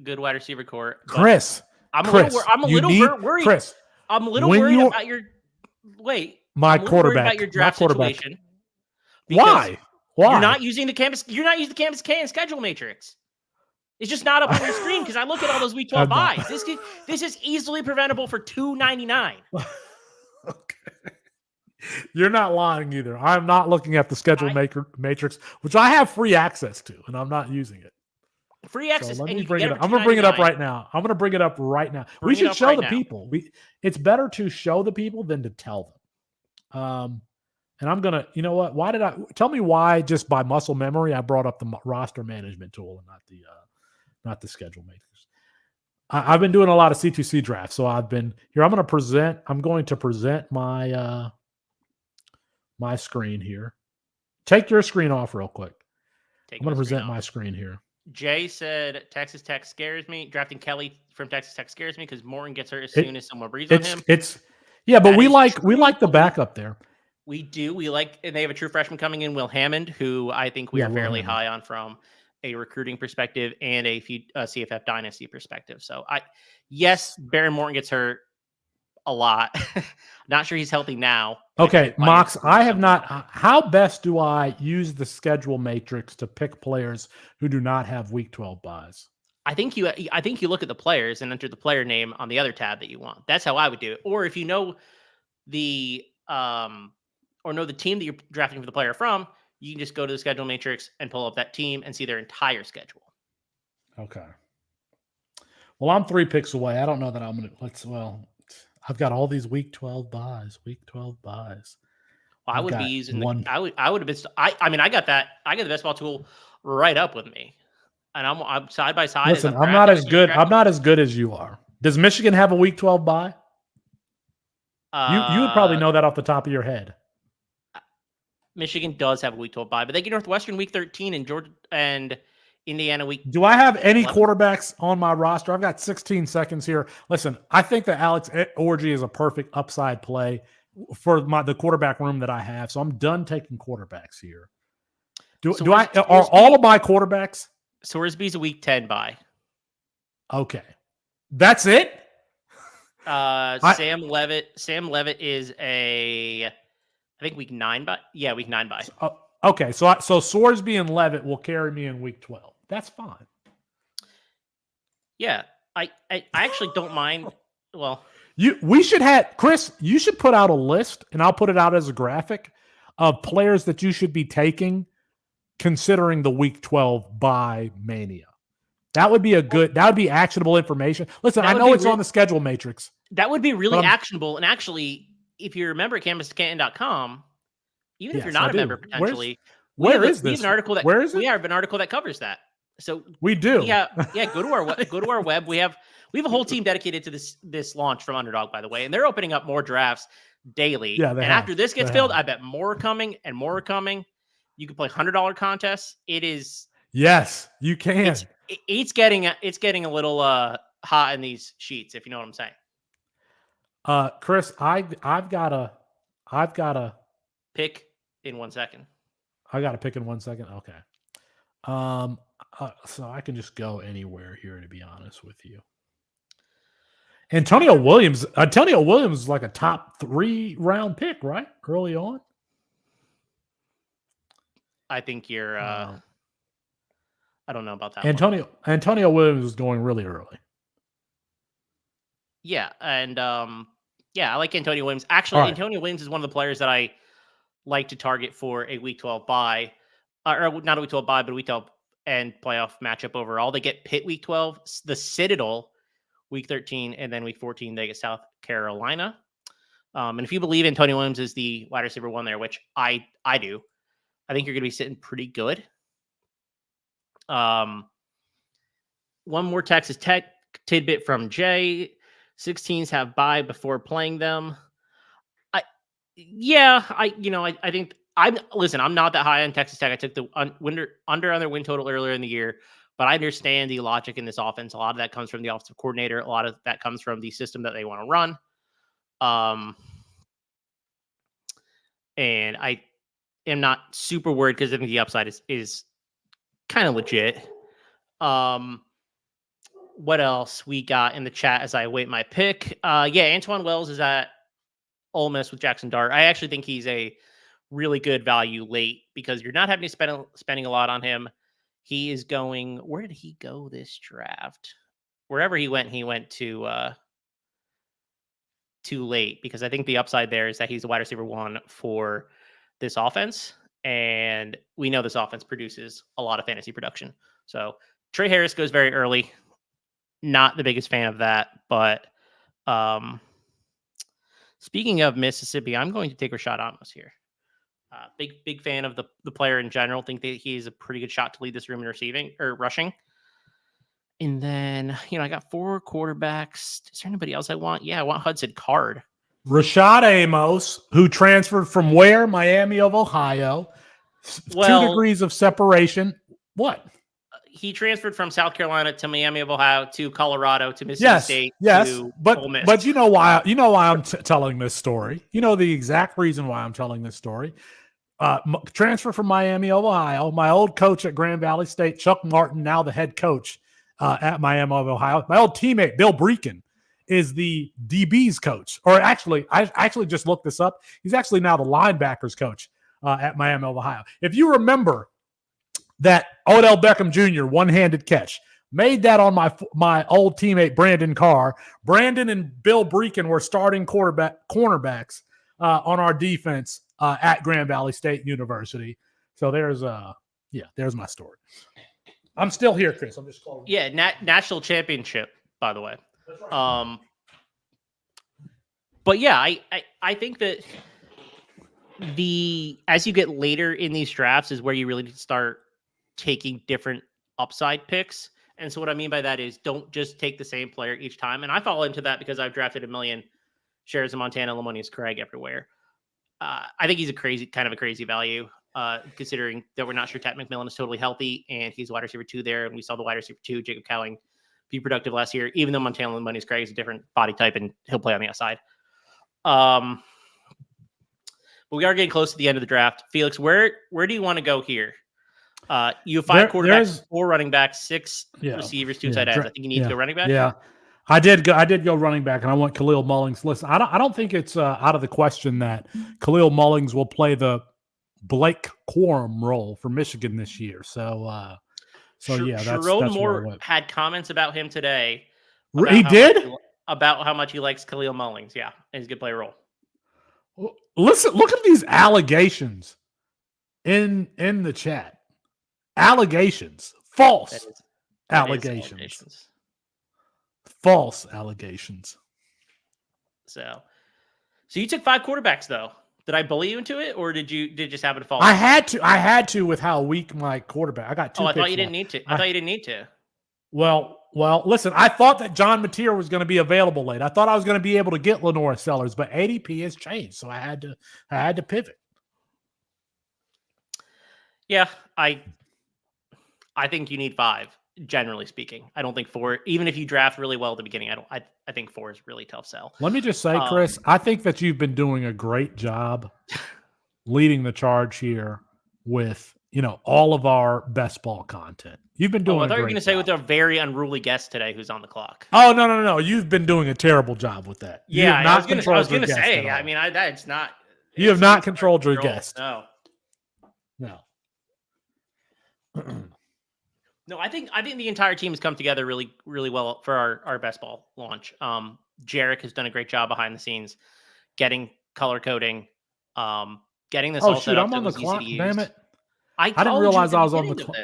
good wide receiver core. Chris, I'm a little worried. Chris, I'm a little worried about your quarterback. About your draft situation. Why? You're not using the campus. You're not using the campus K and schedule matrix. It's just not up on your screen because I look at all those week 12 buys. This is easily preventable for $2.99. Okay. You're not lying either. I'm not looking at the schedule matrix, which I have free access to, and I'm not using it. Free access. So let me bring it up. I'm going to bring it up right now. We should show the people. It's better to show the people than to tell them. And I'm going to, you know what? Tell me why just by muscle memory I brought up the roster management tool and not the schedule matrix. I've been doing a lot of C2C drafts, so I'm going to present my my screen here. Take your screen off real quick. I'm going to present my screen here. Jay said Texas Tech scares me. Drafting Kelly from Texas Tech scares me because Morton gets hurt as soon as someone breathes on him. But we like the backup there. We do. And they have a true freshman coming in, Will Hammond, who I think we are fairly high on from a recruiting perspective and a CFF dynasty perspective. So yes, Baron Morton gets hurt a lot. Not sure he's healthy now. Okay, Mox, I have not. How best do I use the schedule matrix to pick players who do not have Week 12 buys? I think you look at the players and enter the player name on the other tab that you want. That's how I would do it. Or if you know the team that you're drafting for the player from, you can just go to the schedule matrix and pull up that team and see their entire schedule. Okay. Well, I'm 3 picks away. I don't know that I'm going to. I've got all these Week 12 buys. Well, I would be using I would have been. I got that. I got the best ball tool right up with me, and I'm side by side. Listen, I'm not as good. I'm not as good as you are. Does Michigan have a Week 12 bye? You would probably know that off the top of your head. Michigan does have a Week 12 bye, but they get Northwestern Week 13 and Georgia and Indiana Week. Do I have any quarterbacks on my roster? I've got 16 seconds here. Listen, I think that Alex Orji is a perfect upside play for the quarterback room that I have. So I'm done taking quarterbacks here. Are all of my quarterbacks? Sorsby's a Week 10 bye. Okay, that's it. Sam Levitt is I think Week 9 bye. Yeah, Week 9 bye. Okay, so Sorsby and Levitt will carry me in Week 12. That's fine. Yeah, I actually don't mind. Well, we should have Chris. You should put out a list, and I'll put it out as a graphic of players that you should be taking, considering the Week 12 bye mania. That would be actionable information. Listen, I know it's on the schedule matrix. That would be really actionable, and actually, if you remember at campus2canton.com, even if Yes, you're not I a do. member, potentially, Where is we have this? an article that Where is we it? have an article that covers that. So We do. yeah, go to our web. We have a whole team dedicated to this launch from Underdog, by the way, and they're opening up more drafts daily. Yeah, they and have. after this gets They filled, have. I bet more are coming and more are coming. You can play $100 contests. It is Yes, you can. it's getting a little hot in these sheets, if you know what I'm saying. Chris, I've got a Pick in 1 second. I got to pick in 1 second. Okay. So I can just go anywhere here, to be honest with you. Antonio Williams is like a top 3 round pick, right? Early on. I think you're. I don't know about that. Antonio Williams is going really early. Yeah, and I like Antonio Williams. Actually, Antonio Williams is one of the players that I like to target for a Week 12 bye, or not a Week 12 bye, but a Week 12 and playoff matchup overall. They get Pitt Week 12, the Citadel Week 13, and then Week 14 they get South Carolina. And if you believe Antonio Williams is the wide receiver 1 there, which I do, I think you're going to be sitting pretty good. One more Texas Tech tidbit from Jay. 16s have bye before playing them. I think I'm not that high on Texas Tech. I took the under on their win total earlier in the year, but I understand the logic in this offense. A lot of that comes from the offensive coordinator. A lot of that comes from the system that they want to run. And I am not super worried because I think the upside is kind of legit. What else we got in the chat as I await my pick? Antoine Wells is at Ole Miss with Jackson Dart. I actually think he's a really good value late because you're not having to spending a lot on him. He is going. Where did he go this draft? Wherever he went too late because I think the upside there is that he's a wide receiver 1 for this offense, and we know this offense produces a lot of fantasy production. So Trey Harris goes very early. Not the biggest fan of that, but speaking of Mississippi, I'm going to take Rashad Amos here. Big fan of the player in general. Think that he's a pretty good shot to lead this room in receiving or rushing. And then, I got 4 quarterbacks. Is there anybody else I want? Yeah, I want Hudson Card. Rashad Amos, who transferred from where? Miami of Ohio. 2 degrees of separation. What? He transferred from South Carolina to Miami of Ohio to Colorado to Mississippi State. To Ole Miss. But you know why I'm telling this story. You know the exact reason why I'm telling this story. Transfer from Miami of Ohio. My old coach at Grand Valley State, Chuck Martin, now the head coach at Miami of Ohio. My old teammate Bill Brecken is the DB's coach. Or actually, I actually just looked this up. He's actually now the linebackers coach at Miami of Ohio. If you remember that Odell Beckham Jr. one-handed catch, made that on my old teammate Brandon Carr. Brandon and Bill Brecken were starting cornerbacks on our defense at Grand Valley State University. So there's my story. I'm still here, Chris. I'm just calling. Yeah, national championship, by the way. That's right. But yeah, I think that as you get later in these drafts is where you really need to start taking different upside picks. And so what I mean by that is don't just take the same player each time. And I fall into that because I've drafted a million shares of Montana Lamonius Craig everywhere. I think he's a crazy value, considering that we're not sure Tat McMillan is totally healthy and he's a wide receiver 2 there. And we saw the wide receiver 2, Jacob Cowling, be productive last year, even though Montana Lamonius Craig is a different body type and he'll play on the outside. But we are getting close to the end of the draft. Felix, where do you want to go here? You have 5 quarterbacks, 4 running backs, 6 receivers, 2 tight ends. I think you need to go running back. Yeah, I did go running back, and I want Khalil Mullings. Listen, I don't think it's out of the question that Khalil Mullings will play the Blake Corum role for Michigan this year. So Sharon Moore had comments about him today. He did about how much he likes Khalil Mullings. Yeah, and he's gonna play a role. Listen, look at these allegations in the chat. Allegations. False allegations. False allegations. So So you took 5 quarterbacks though. Did I bully you into it, or did it just happen to fall? I had to with how weak my quarterback. I got 2 Oh, I picks thought you didn't left. need to. I thought you didn't need to. Well, listen, I thought that John Mateer was going to be available late. I thought I was going to be able to get Lenore Sellers, but ADP has changed, so I had to pivot. Yeah, I think you need 5, generally speaking. I don't think 4, even if you draft really well at the beginning, I think 4 is really tough sell. Let me just say, Chris, I think that you've been doing a great job leading the charge here with, all of our best ball content. You've been doing I thought you were going to say with a very unruly guest today who's on the clock. Oh, no. You've been doing a terrible job with that. Yeah, I was going to say, I mean, that's not. You have not controlled your guest. No. No, I think the entire team has come together really, really well for our best ball launch. Jarek has done a great job behind the scenes, getting color coding, getting this all set up. I'm on the clock. Damn it! I didn't realize I was on the clock.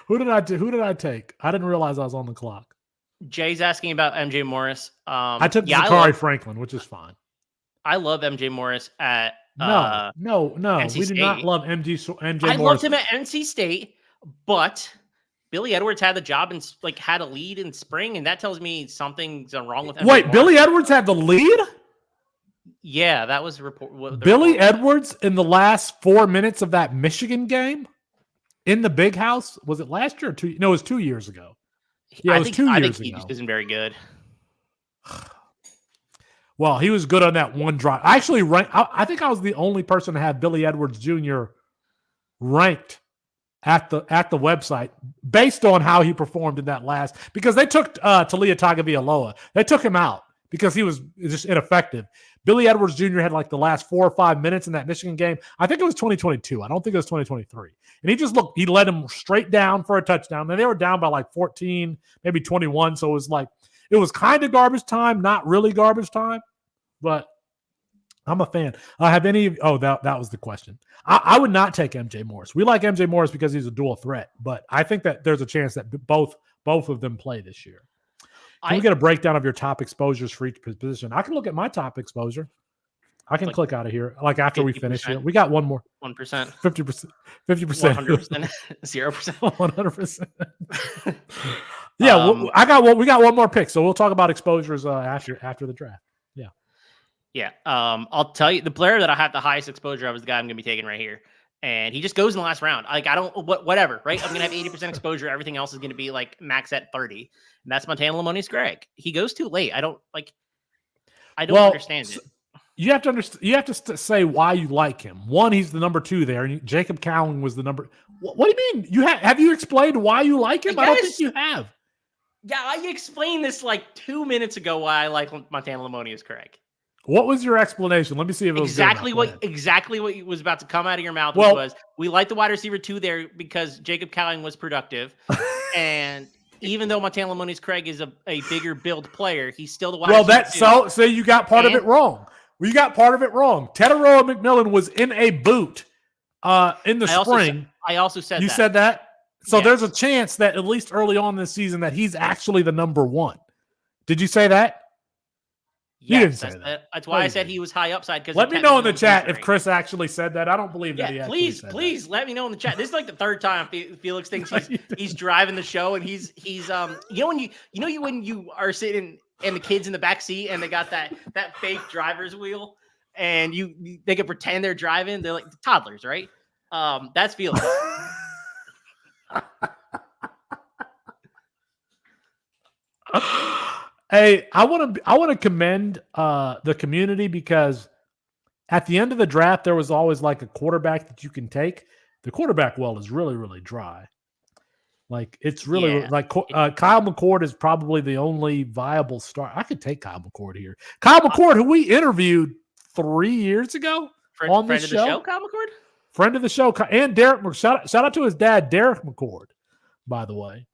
Who did I take? I didn't realize I was on the clock. Jay's asking about MJ Morris. I took Zachary Franklin, which is fine. I love MJ Morris at no. NC We State. do not love MJ I Morris. loved him at NC State, but Billy Edwards had the job and had a lead in spring, and that tells me something's wrong with MJ Wait, Morris. Billy Edwards had the lead? Yeah, that was report. Billy Edwards in the last 4 minutes of that Michigan game in the Big House. Was it last year or 2? No, it was 2 years ago. Yeah, it was 2 years ago. I think he just isn't very good. Well, he was good on that one drive. I actually I think I was the only person to have Billy Edwards Jr. ranked at the website based on how he performed in that last, because they took Talia Tagovailoa. They took him out because he was just ineffective. Billy Edwards Jr. had like the last 4 or 5 minutes in that Michigan game. I think it was 2022. I don't think it was 2023. And he led them straight down for a touchdown. And they were down by like 14, maybe 21. So it was kind of garbage time, not really garbage time, but I'm a fan. That was the question. I would not take MJ Morris. We like MJ Morris because he's a dual threat, but I think that there's a chance that both of them play this year. Can we get a breakdown of your top exposures for each position? I can look at my top exposure. I can click out of here after 50%. We finish here. We got one more. 1%. 50%. 100%. 0%. 100%. Yeah, we got one more pick, so we'll talk about exposures after the draft. Yeah. Yeah. I'll tell you, the player that I have the highest exposure of is the guy I'm going to be taking right here. And he just goes in the last round. Like, whatever, right? I'm going to have 80% exposure. Everything else is going to be like max at 30. And that's Montana Lamonious Gregg. He goes too late. I don't understand it. You have to understand. You have to say why you like him. One, he's the number 2 there, and Jacob Cowling was the number. What do you mean? Have you explained why you like him? I don't think you have. Yeah, I explained this like 2 minutes ago why I like Montana Lamonious Gregg. What was your explanation? Let me see if it was exactly what was about to come out of your mouth. Was we like the wide receiver 2 there because Jacob Cowling was productive, and even though Montana Lamonious Gregg is a bigger build player, he's still the wide receiver. So you got part of it wrong. Well, you got part of it wrong. Tetaroa McMillan was in a boot in the spring. I also said you said that. So there's a chance that at least early on this season that he's actually the number 1. Did you say that? Yes, you didn't say that. That's why I said he was high upside. Let me know in the chat if Chris actually said that. I don't believe that he actually said that. Please let me know in the chat. This is like the 3rd time Felix thinks he's driving the show, and he's when you are sitting and the kids in the back seat and they got that fake driver's wheel and they can pretend they're driving. They're like toddlers, right? That's Felix. Hey, I want to commend the community, because at the end of the draft there was always like a quarterback that you can take. The quarterback well is really, really dry. Like it's really Kyle McCord is probably the only viable start. I could take Kyle McCord here. Kyle McCord, who we interviewed 3 years ago on this show. Friend of the show, Kyle McCord? Friend of the show, and Derek. Shout out to his dad, Derek McCord, by the way.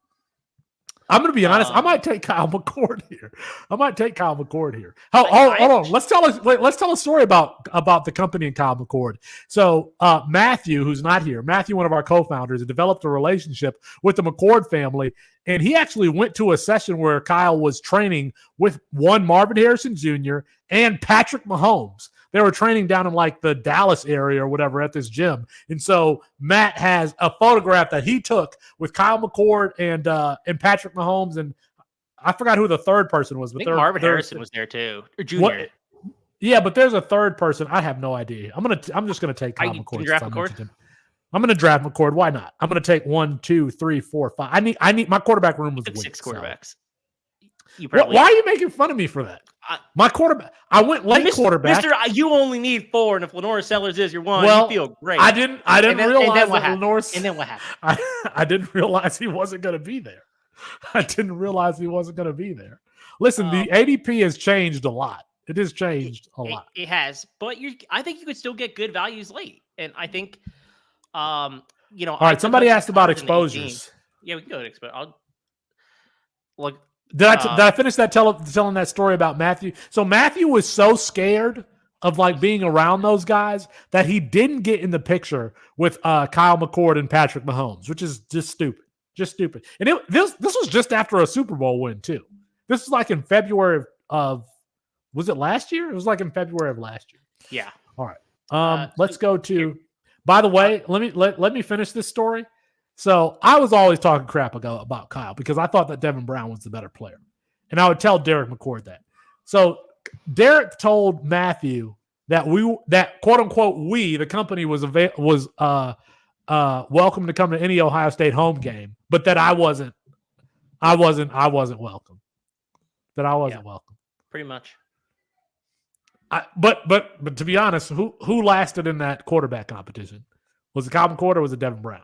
I'm going to be honest. I might take Kyle McCord here. Hold on. Let's tell a story about the company and Kyle McCord. So Matthew, who's not here, Matthew, one of our co-founders, developed a relationship with the McCord family, and he actually went to a session where Kyle was training with one Marvin Harrison Jr. and Patrick Mahomes. They were training down in like the Dallas area or whatever at this gym. And so Matt has a photograph that he took with Kyle McCord and Patrick Mahomes. And I forgot who the third person was. But I think Marvin Harrison was there too, or Junior. Yeah, but there's a third person. I have no idea. I'm just gonna take Kyle McCord. Draft McCord? I'm gonna draft McCord. Why not? I'm gonna take 1, 2, 3, 4, 5. I need my quarterback room was weak, 6 quarterbacks. So. Why are you making fun of me for that? My quarterback. I went late quarterback. Mister, you only need 4, and if Lenore Sellers is your one, you feel great. I didn't realize that Lenore. And then what happened? I didn't realize he wasn't going to be there. Listen, the ADP has changed a lot. It has changed a lot. It has, but I think you could still get good values late, and I think, All right, somebody asked about exposures. Yeah, we can go to exposure. Look. Did I finish that telling that story about Matthew? So Matthew was so scared of like being around those guys that he didn't get in the picture with Kyle McCord and Patrick Mahomes, which is just stupid. And this was just after a Super Bowl win too. This is like in February of was it last year? It was like in February of last year. Yeah. All right. Let's go to. By the way, let me finish this story. So I was always talking crap about Kyle because I thought that Devin Brown was the better player. And I would tell Derek McCord that. So Derek told Matthew that quote unquote the company was welcome to come to any Ohio State home game, but that I wasn't welcome. That I wasn't welcome. Pretty much. But to be honest, who lasted in that quarterback competition? Was it Kyle McCord or was it Devin Brown?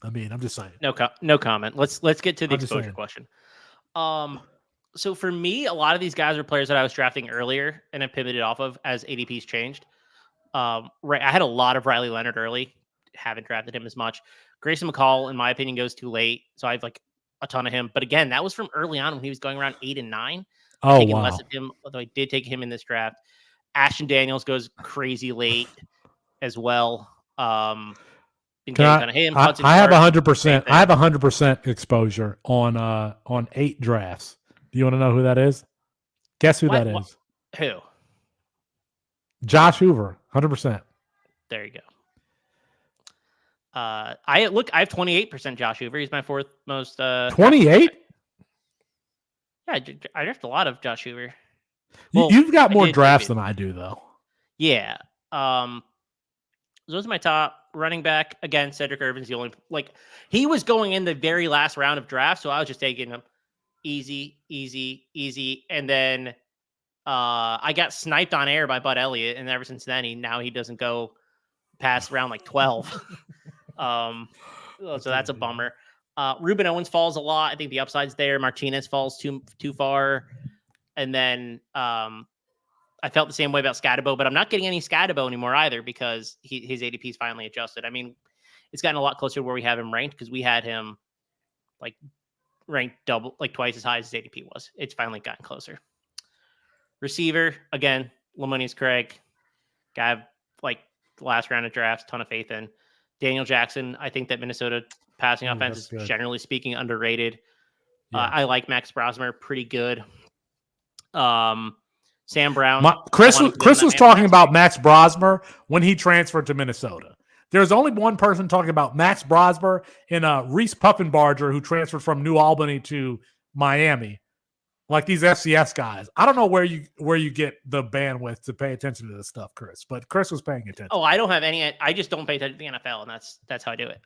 I mean, I'm just saying. No comment. Let's get to the exposure question. So for me, a lot of these guys are players that I was drafting earlier and I pivoted off of as ADPs changed. I had a lot of Riley Leonard early. Haven't drafted him as much. Grayson McCall, in my opinion, goes too late. So I have like a ton of him. But again, that was from early on when he was going around 8 and 9. Oh, taking wow. less of him, although I did take him in this draft. Ashton Daniels goes crazy late as well. I have 100%. I have 100% exposure on 8 drafts. Do you want to know who that is? Guess who that is? Who? Josh Hoover, 100%. There you go. I have 28% Josh Hoover. He's my 4th most. 28? Yeah, I draft a lot of Josh Hoover. Well, you've got more drafts than I do, though. Yeah. Those are my top. Running back, again, Cedric Irvin's the only, he was going in the very last round of drafts, so I was just taking him easy. And then I got sniped on air by Bud Elliott, and ever since then, he doesn't go past round 12. So that's a bummer. Ruben Owens falls a lot. I think the upside's there. Martinez falls too far. And then I felt the same way about Scatterbo, but I'm not getting any Scatterbo anymore either because his ADP is finally adjusted. I mean, it's gotten a lot closer to where we have him ranked because we had him ranked twice as high as his ADP was. It's finally gotten closer. Receiver, again, Lamonius Craig, guy the last round of drafts, ton of faith in. Daniel Jackson, I think that Minnesota passing offense is generally speaking underrated. Yeah. I like Max Brosmer, pretty good. Sam Brown. Chris was talking about Max Brosmer when he transferred to Minnesota. There's only one person talking about Max Brosmer and Reese Puffenbarger, who transferred from New Albany to Miami. Like these FCS guys. I don't know where you get the bandwidth to pay attention to this stuff, Chris. But Chris was paying attention. Oh, I don't have any. I just don't pay attention to the NFL, and that's how I do it.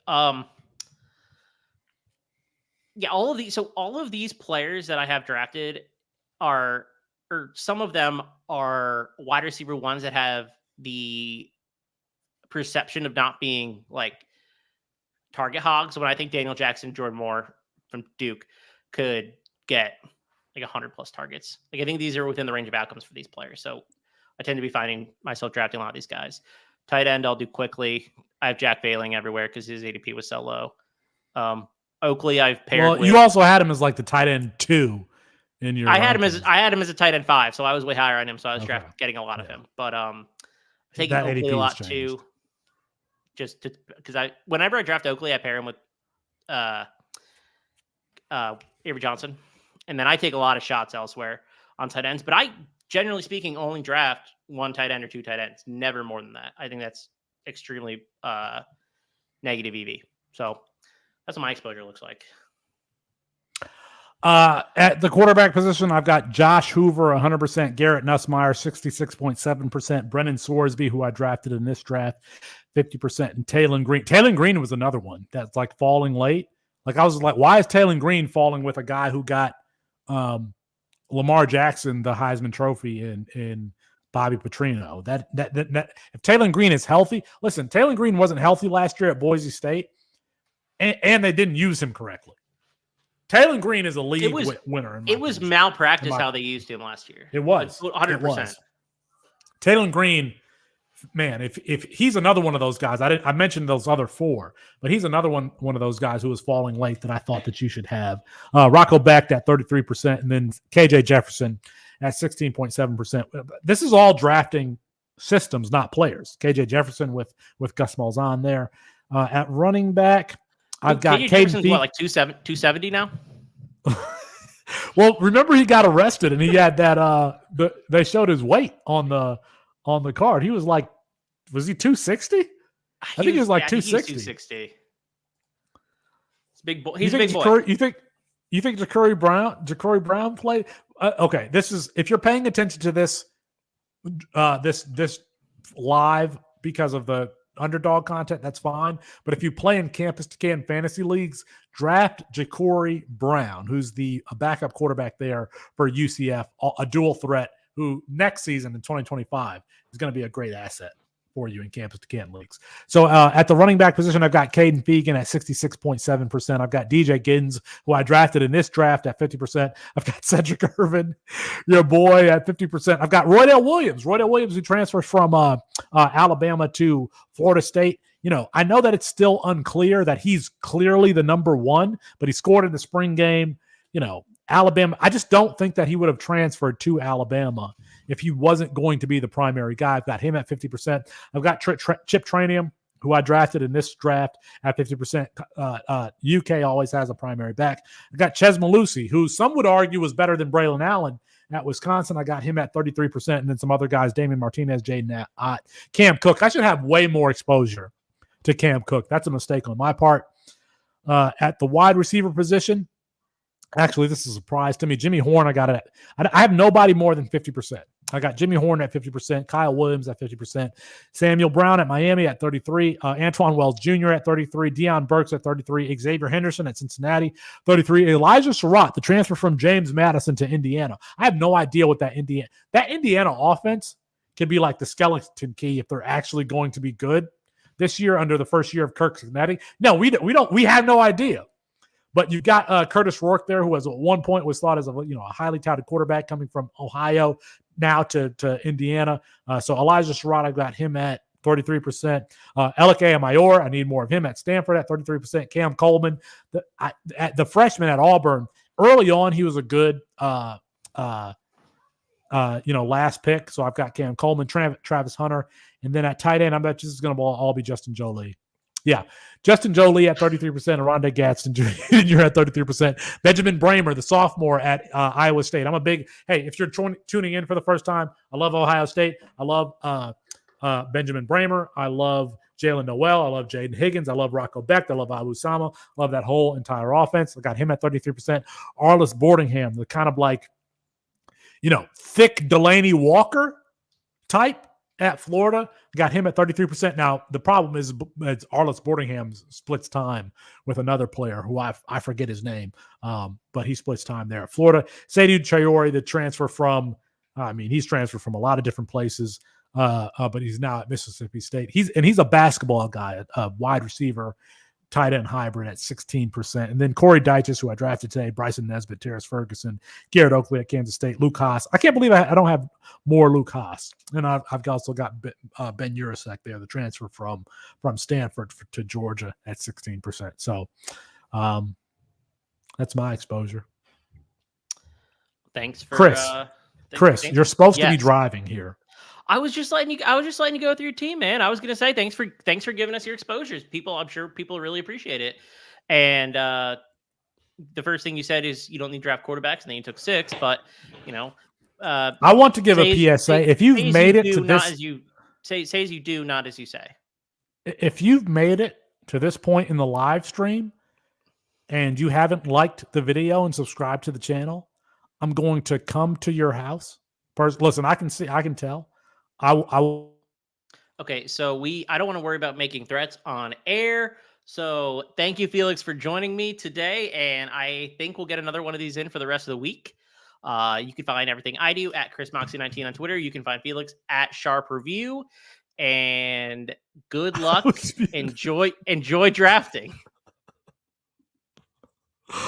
Yeah, all of these players that I have drafted or some of them are wide receiver ones that have the perception of not being target hogs. When I think Daniel Jackson, Jordan Moore from Duke could get 100 plus targets. I think these are within the range of outcomes for these players. So I tend to be finding myself drafting a lot of these guys. Tight end, I'll do quickly. I have Jack Bailing everywhere because his ADP was so low. Oakley, I've paired Well, with. you also had him as like the tight end 2 in your. I had him rankings. as a tight end 5, so I was way higher on him. So I was Okay. getting a lot of him. But taking That Oakley ADP a has lot changed. too, just because whenever I draft Oakley, I pair him with Avery Johnson, and then I take a lot of shots elsewhere on tight ends. But I, generally speaking, only draft 1 tight end or 2 tight ends, never more than that. I think that's extremely negative EV. So that's what my exposure looks like. At the quarterback position, I've got Josh Hoover, 100%, Garrett Nussmeier, 66.7%, Brennan Sorsby, who I drafted in this draft, 50%, and Taylon Green. Taylon Green was another one that's like falling late. Like I was like, why is Taylon Green falling with a guy who got Lamar Jackson the Heisman Trophy in Bobby Petrino? That if Taylon Green is healthy, listen, Taylon Green wasn't healthy last year at Boise State, and they didn't use him correctly. Taylon Green is a league winner. It was malpractice how they used him last year. It was 100%. Taylon Green, man, if he's another one of those guys, I mentioned those other 4, but he's another one of those guys who was falling late that I thought that you should have. Rocco Becht at 33%, and then KJ Jefferson at 16.7%. This is all drafting systems, not players. KJ Jefferson with Gus Malzahn there. At running back, I've got Jefferson's what, like 270 now? Well, remember he got arrested and he had that they showed his weight on the card. He was like, was he 260? I think he was like 260. 260. He's big boy. He's a big boy. boy. You think Ja'Cory Brown played? Okay, this is, if you're paying attention to this this live because of the Underdog content, that's fine. But if you play in Campus to Can fantasy leagues, draft Ja'Cory Brown, who's the backup quarterback there for UCF, a dual threat who next season in 2025 is going to be a great asset for you in Campus to Can leagues. So at the running back position, I've got Caden Fegan at 66.7%. I've got DJ Giddens, who I drafted in this draft, at 50%. I've got Cedric Irvin, your boy, at 50%. I've got Roydell Williams, who transfers from Alabama to Florida State. You know, I know that it's still unclear that he's clearly the number 1, but he scored in the spring game. You know, Alabama, I just don't think that he would have transferred to Alabama if he wasn't going to be the primary guy. I've got him at 50%. I've got Chip Trainium, who I drafted in this draft, at 50%. UK always has a primary back. I've got Ches Malusi, who some would argue was better than Braylon Allen at Wisconsin. I got him at 33%. And then some other guys, Damian Martinez, Jaden Ott, Cam Cook. I should have way more exposure to Cam Cook. That's a mistake on my part. At the wide receiver position, actually, this is a surprise to me. Jimmy Horn, I have nobody more than 50%. I got Jimmy Horn at 50%, Kyle Williams at 50%, Samuel Brown at Miami at 33, Antoine Wells Jr. at 33, Deion Burks at 33, Xavier Henderson at Cincinnati, 33, Elijah Surratt, the transfer from James Madison to Indiana. I have no idea what that Indiana offense could be like the skeleton key if they're actually going to be good this year under the first year of Kirk Cincinnati. No, we have no idea. But you've got Curtis Rourke there, who at one point was thought as a highly touted quarterback coming from Ohio now to Indiana. So Elijah Surratt, I got him at 33%. Elike Amayor, I need more of him at Stanford at 33%. Cam Coleman, the freshman at Auburn, early on he was a good last pick. So I've got Cam Coleman, Travis Hunter, and then at tight end, I bet this is going to all be Justin Jolie. Yeah, Justin Jolie at 33%, Rondé Gadsden Jr. at 33%, Benjamin Bramer, the sophomore at Iowa State. I'm a big, if you're tuning in for the first time, I love Ohio State. I love Benjamin Bramer. I love Jalen Noel. I love Jaden Higgins. I love Rocco Becht. I love Abu Sama. I love that whole entire offense. I got him at 33%. Arliss Boardingham, the kind of like, thick Delaney Walker type at Florida, got him at 33%. Now, the problem is Arliss Boardingham splits time with another player who I forget his name, but he splits time there at Florida. Seydou Traore, the transfer from, he's transferred from a lot of different places, but he's now at Mississippi State. He's a basketball guy, a wide receiver, tight end hybrid at 16%. And then Corey Dyches, who I drafted today, Bryson Nesbitt, Terrace Ferguson, Garrett Oakley at Kansas State, Luke Haas. I can't believe I don't have more Luke Haas. And I've also got Ben Urasek there, the transfer from Stanford to Georgia at 16%. So That's my exposure. Thanks for Chris. Chris, you're supposed to be driving here. I was just letting you go through your team, man. I was gonna say thanks for giving us your exposures. I'm sure people really appreciate it. And the first thing you said is you don't need draft quarterbacks, and then you took 6. But I want to give a PSA. If you've made it to this, not as you say as you do, not as you say. If you've made it to this point in the live stream, and you haven't liked the video and subscribed to the channel, I'm going to come to your house. Listen, I can tell. I will. Okay, so I don't want to worry about making threats on air. So thank you, Felix, for joining me today. And I think we'll get another one of these in for the rest of the week. You can find everything I do at ChrisMoxie19 on Twitter. You can find Felix at Sharp Review. And good luck. Enjoy drafting.